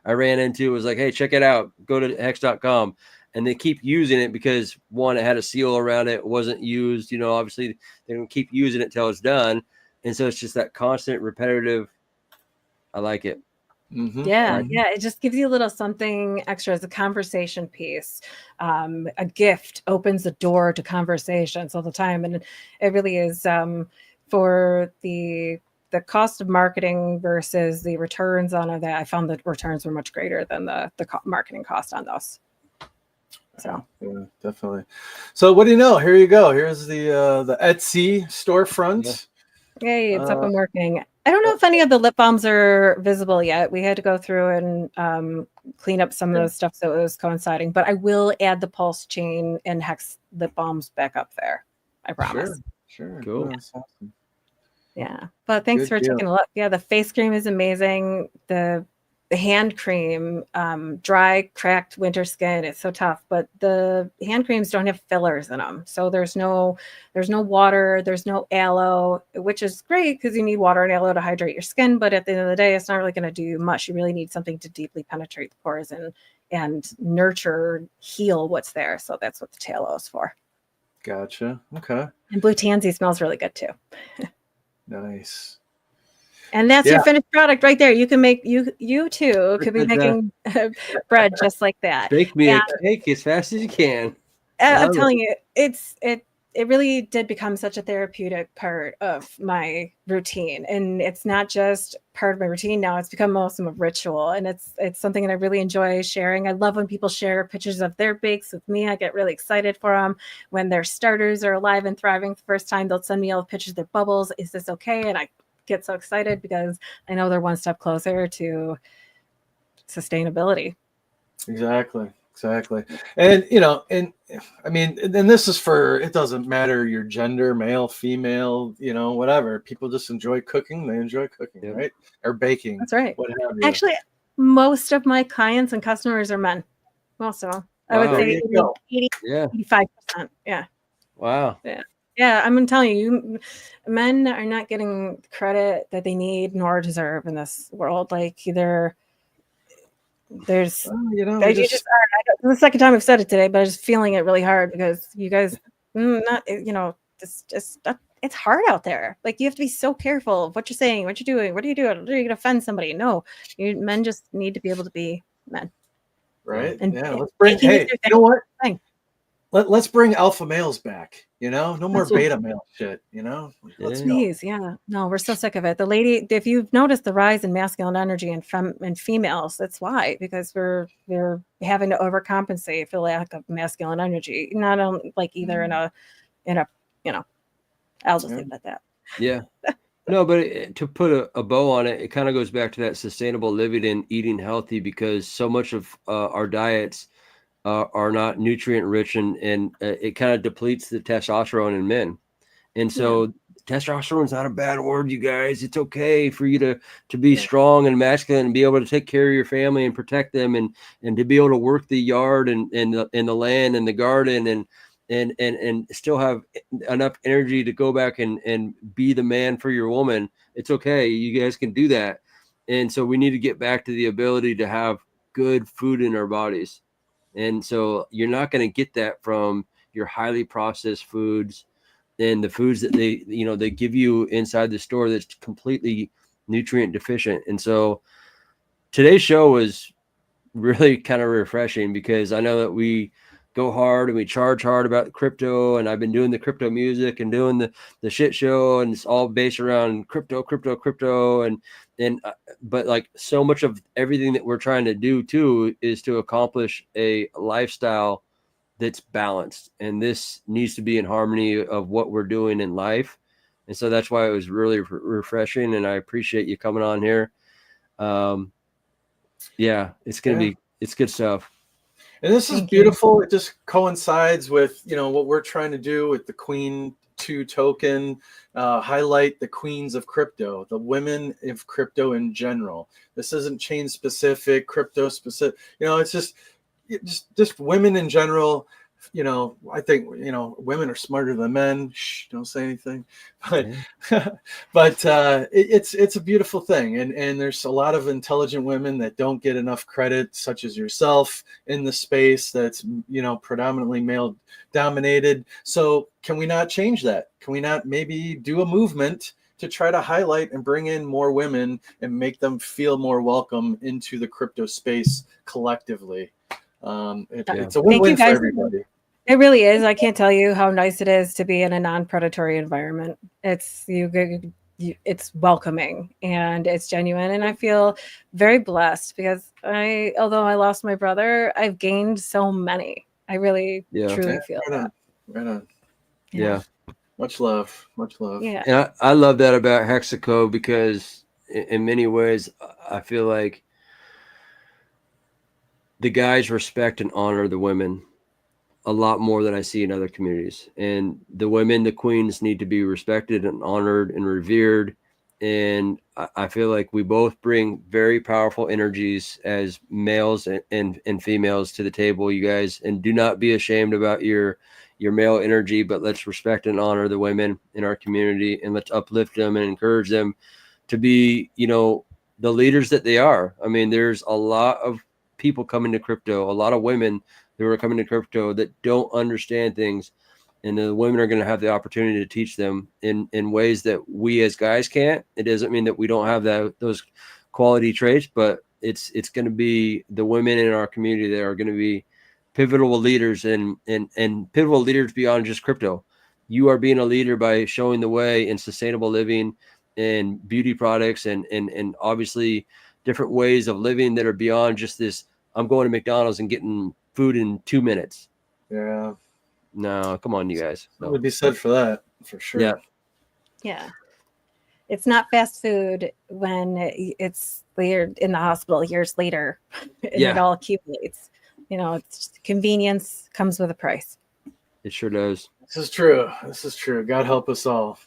I ran into was like, hey, check it out. Go to hex.com. and they keep using it because one, it had a seal around it, wasn't used, you know, obviously they're going to keep using it till it's done. And so it's just that constant repetitive. I like it. Yeah, yeah. It just gives you a little something extra as a conversation piece. A gift opens the door to conversations all the time, and it really is for the cost of marketing versus the returns on that. I found that returns were much greater than the marketing cost on those. So yeah, definitely. So what do you know? Here you go. Here's the Etsy storefront. Yay, it's up and working. I don't know if any of the lip balms are visible yet. We had to go through and clean up some of the stuff that was coinciding, but I will add the pulse chain and hex lip balms back up there. I promise. Sure. Cool. That's awesome. Yeah. But thanks for taking a look. Yeah, the face cream is amazing. The hand cream, dry, cracked winter skin, it's so tough, but the hand creams don't have fillers in them. So there's no water, there's no aloe, which is great because you need water and aloe to hydrate your skin. But at the end of the day, it's not really going to do much. You really need something to deeply penetrate the pores and nurture, heal what's there. So that's what the aloe is for. Gotcha. Okay. And blue tansy smells really good too. Nice. And that's your finished product right there. You can make you too could be making bread just like that. Bake me a cake as fast as you can. I'm telling you, it really did become such a therapeutic part of my routine, and it's not just part of my routine now. It's become also a ritual, and it's something that I really enjoy sharing. I love when people share pictures of their bakes with me. I get really excited for them when their starters are alive and thriving the first time. They'll send me all the pictures of their bubbles. Is this okay? And I get so excited because I know they're one step closer to sustainability. Exactly. And you know, and I mean, and this is for, it doesn't matter your gender, male, female, you know, whatever. People just enjoy cooking. They enjoy cooking, right? Or baking. That's right. What have you. Actually, most of my clients and customers are men. Most of them. I would say 85%. Yeah. Wow. Yeah, I'm telling you, men are not getting the credit that they need nor deserve in this world. Like there's you just are. The second time I've said it today, but I'm just feeling it really hard because you guys it's hard out there. Like you have to be so careful of what you're saying, what you're doing, what are you doing? Are you gonna offend somebody? No, men just need to be able to be men. Right. And let's bring you know what? Let's bring alpha males back, you know, no more beta male shit, you know. Please, no, we're so sick of it. The lady, if you've noticed the rise in masculine energy and females, that's why, because we're having to overcompensate for lack of masculine energy. Not only like either in a I'll just leave it at that. Yeah. No, but to put a bow on it, it kind of goes back to that sustainable living and eating healthy, because so much of our diets are not nutrient rich, and it kind of depletes the testosterone in men. And so testosterone is not a bad word, you guys. It's okay for you to be strong and masculine and be able to take care of your family and protect them, and to be able to work the yard and the land and the garden and still have enough energy to go back and be the man for your woman. It's okay. You guys can do that. And so we need to get back to the ability to have good food in our bodies. And so you're not going to get that from your highly processed foods and the foods that they give you inside the store that's completely nutrient deficient. And so today's show was really kind of refreshing, because I know that we go hard and we charge hard about crypto, and I've been doing the crypto music and doing the shit show, and it's all based around crypto, but like so much of everything that we're trying to do too is to accomplish a lifestyle that's balanced, and this needs to be in harmony of what we're doing in life. And so that's why it was really refreshing, and I appreciate you coming on here. It's good stuff. And this is beautiful. It just coincides with, what we're trying to do with the Queen 2 token, highlight the queens of crypto, the women of crypto in general. This isn't chain specific, crypto specific. It's just women in general I think, women are smarter than men. Shh, don't say anything. But, but it's a beautiful thing. And there's a lot of intelligent women that don't get enough credit, such as yourself, in the space that's, predominantly male dominated. So can we not change that? Can we not maybe do a movement to try to highlight and bring in more women and make them feel more welcome into the crypto space collectively? It's a win-win for everybody. It really is. I can't tell you how nice it is to be in a non-predatory environment. It's it's welcoming and it's genuine, and I feel very blessed because although I lost my brother, I've gained so many. I really truly feel that. Right on. Yeah. Much love. Yeah. And I love that about Hexaco because in many ways I feel like the guys respect and honor the women a lot more than I see in other communities. And the women, the queens, need to be respected and honored and revered. And I feel like we both bring very powerful energies as males and females to the table, you guys. And do not be ashamed about your male energy, but let's respect and honor the women in our community, and let's uplift them and encourage them to be, the leaders that they are. I mean, there's a lot of people coming to crypto, a lot of women who are coming to crypto that don't understand things, and the women are going to have the opportunity to teach them in ways that we as guys can't. It doesn't mean that we don't have those quality traits, but it's going to be the women in our community that are going to be pivotal leaders and pivotal leaders beyond just crypto. You are being a leader by showing the way in sustainable living and beauty products and obviously different ways of living that are beyond just this, I'm going to McDonald's and getting food in 2 minutes. Yeah. No, come on, you guys. That would be said for that, for sure. Yeah. It's not fast food when it's later in the hospital years later and it all accumulates. It's just convenience comes with a price. It sure does. This is true. God help us all.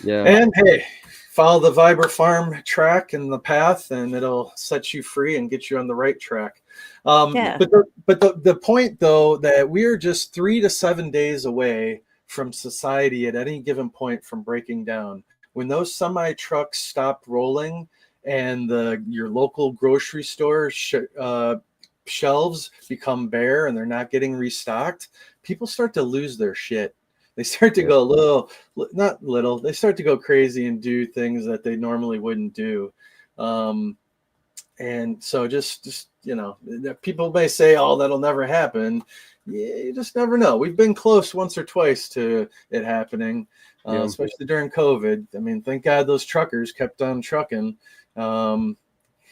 Yeah. And hey, follow the Vibra Farm track and the path, and it'll set you free and get you on the right track. But the point, though, that we are just 3 to 7 days away from society at any given point from breaking down. When those semi trucks stop rolling and your local grocery store shelves become bare and they're not getting restocked, people start to lose their shit. They start to go they start to go crazy and do things that they normally wouldn't do. And so just people may say, oh, that'll never happen. Yeah, you just never know. We've been close once or twice to it happening, especially during COVID. I mean, thank God those truckers kept on trucking.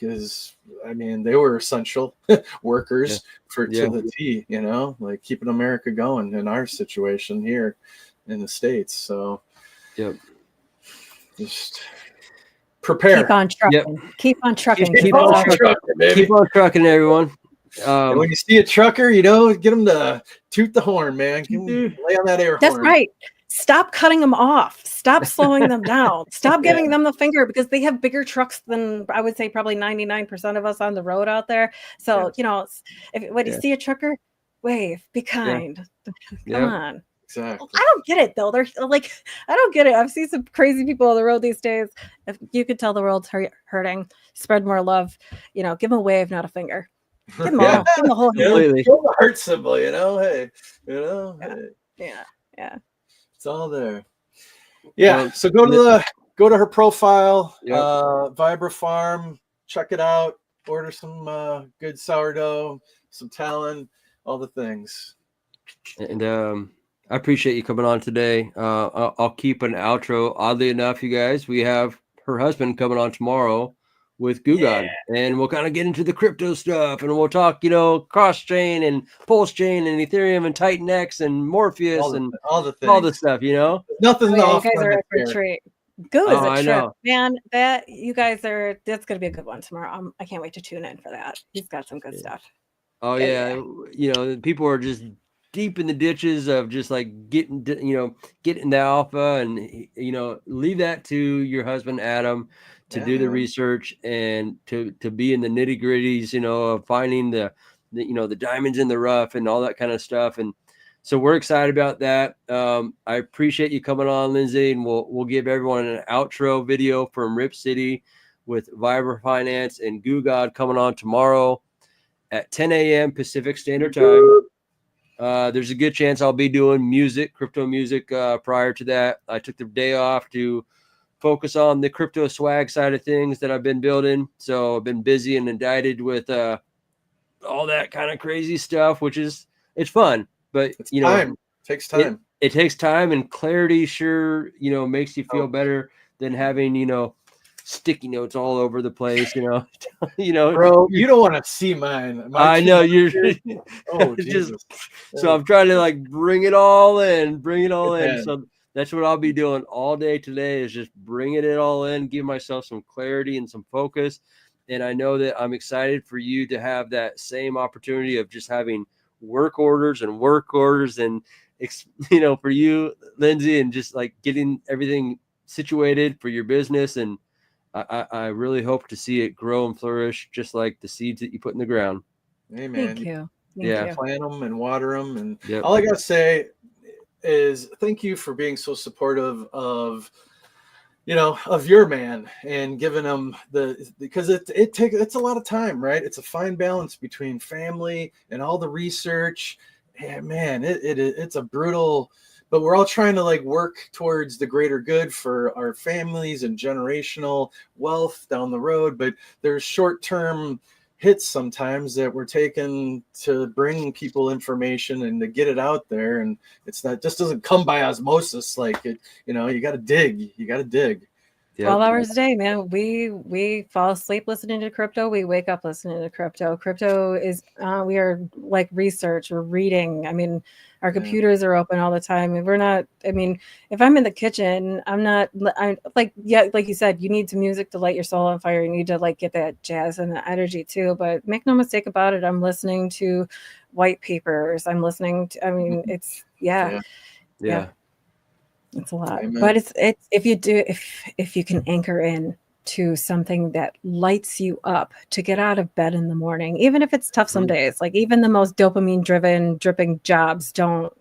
Because they were essential workers to the T, like keeping America going in our situation here in the States. So, just prepare. Keep on trucking. Keep on trucking. Keep on trucking, baby. Keep on trucking, everyone. When you see a trucker, get them to toot the horn, man. Lay on that air horn. That's right. Stop cutting them off. Stop slowing them down. Stop giving them the finger, because they have bigger trucks than, I would say, probably 99% of us on the road out there. So, when you see a trucker, wave, be kind. Come on. Exactly. I don't get it, though. They're like, I don't get it. I've seen some crazy people on the road these days. If you could tell the world's hurting, spread more love, give them a wave, not a finger. Give them all. Give them the whole hand. Show the heart symbol, hey. Yeah. It's all there. Yeah. So go to her profile, Vibra Farm, check it out, order some good sourdough, some Talon, all the things. And I appreciate you coming on today. I'll keep an outro. Oddly enough, you guys, we have her husband coming on tomorrow with Gugan, and we'll kind of get into the crypto stuff, and we'll talk, cross chain and pulse chain and Ethereum and Titan X and Morpheus all the things. All the stuff, Nothing's off. You guys are a good treat. Go is a I trip, know. man. That's gonna be a good one tomorrow. I can't wait to tune in for that. He's got some good stuff. Oh yeah. People are just deep in the ditches of just like getting the alpha, and leave that to your husband Adam to do the research and to be in the nitty gritties, of finding the diamonds in the rough and all that kind of stuff. And So we're excited about that. I appreciate you coming on, Lindsay, and we'll give everyone an outro video from Rip City with Vibra Finance and Goo God coming on tomorrow at 10 a.m. Pacific Standard Time. There's a good chance I'll be doing music, crypto music prior to that. I took the day off to focus on the crypto swag side of things that I've been building. So I've been busy and indicted with all that kind of crazy stuff, which is, it's fun. But It's you know, time. It takes time. It takes time, and clarity sure, you know, makes you feel better than having, you know, sticky notes all over the place, you know. Bro, you don't want to see mine. I know you're Oh, just Jesus. so I'm trying to like bring it all in. Amen. So that's what I'll be doing all day today, is just bringing it all in, give myself some clarity and some focus. And I know that I'm excited for you to have that same opportunity of just having work orders and you know, for you, Lindsay, and just like getting everything situated for your business. And I really hope to see it grow and flourish, just like the seeds that you put in the ground. Amen. Thank you. Yeah. Plant them and water them, and Yep. all I gotta say is thank you for being so supportive of, you know, of your man, and giving him because it's a lot of time, right? It's a fine balance between family and all the research. And man, it's a brutal, but we're all trying to like work towards the greater good for our families and generational wealth down the road. But there's short-term hits sometimes that we're taking to bring people information and to get it out there. And it's not, just doesn't come by osmosis. Like it, you know, you got to dig. Yep. 12 hours a day, man. We fall asleep listening to crypto. We wake up listening to crypto. Crypto is, we are like research, we're reading. I mean, our computers are open all the time. And we're not, I mean, if I'm in the kitchen, I'm like you said, you need some music to light your soul on fire. You need to like get that jazz and the energy too. But make no mistake about it, I'm listening to white papers. I'm listening to, I mean, it's, yeah. It's a lot. Amen. But it's if you can anchor in to something that lights you up to get out of bed in the morning, even if it's tough some days. Like even the most dopamine dripping jobs don't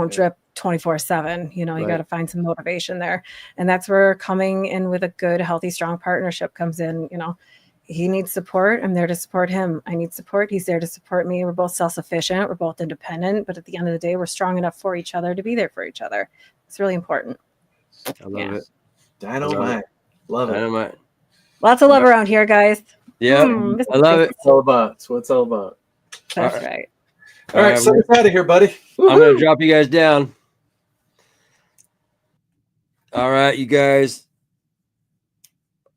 drip 24/7. You know, you got to find some motivation there. And that's where coming in with a good, healthy, strong partnership comes in. You know, he needs support. I'm there to support him. I need support. He's there to support me. We're both self-sufficient. We're both independent. But at the end of the day, we're strong enough for each other to be there for each other. It's really important. I love it. Dynamite. Love it. Dynamite. Lots of love around here, guys. Yeah, I love it. It's all about. It's what it's all about. That's right. All right, so it's out of here, buddy. I'm going to drop you guys down. All right, you guys.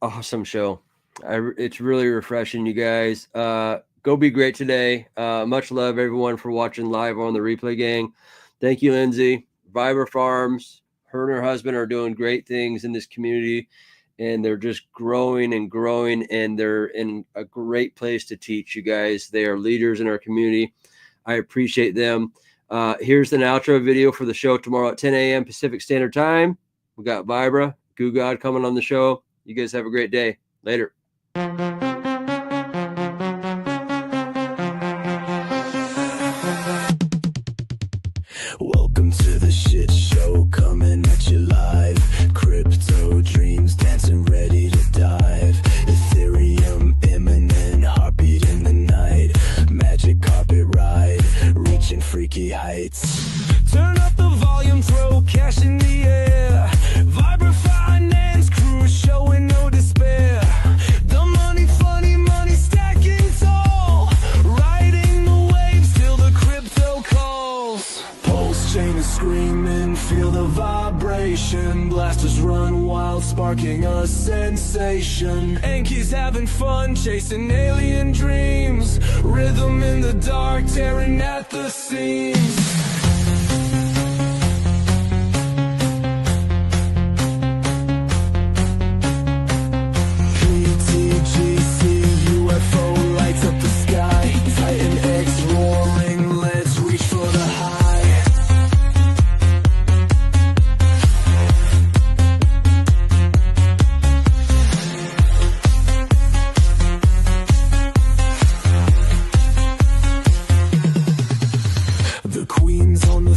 Awesome show. It's really refreshing, you guys. Go be great today. Much love, everyone, for watching live on the Replay Gang. Thank you, Lindsay. Vibra Farms, her and her husband are doing great things in this community, and they're just growing and growing, and they're in a great place to teach you guys. They are leaders in our community. I appreciate them. Here's an outro video for the show tomorrow at 10 a.m. Pacific Standard Time. We got Vibra, Goo God coming on the show. You guys have a great day. Later. Welcome to the shit show, coming at you live. Crypto dreams, dancing ready to dive. Ethereum imminent, heartbeat in the night. Magic carpet ride, reaching freaky heights. Turn up the volume, throw cash in the air. Vibra Finance crew showing no despair. The money, funny money stacking tall. Riding the waves till the crypto calls. Pulse chain is screaming, feel the vibration. Blasters run wild, sparking a sensation. Anki's having fun, chasing alien dreams. Rhythm in the dark, tearing at the seams. UFO lights up the sky. Titan X roaring, let's reach for the high. The queen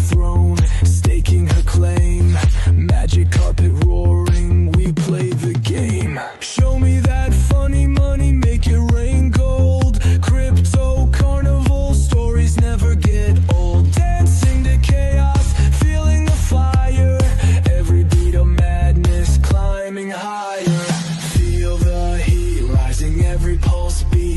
throne, staking her claim. Magic carpet roaring, we play the game. Show me that funny money, make it rain gold. Crypto carnival, stories never get old. Dancing to chaos, feeling the fire. Every beat of madness, climbing higher. Feel the heat rising, every pulse beat.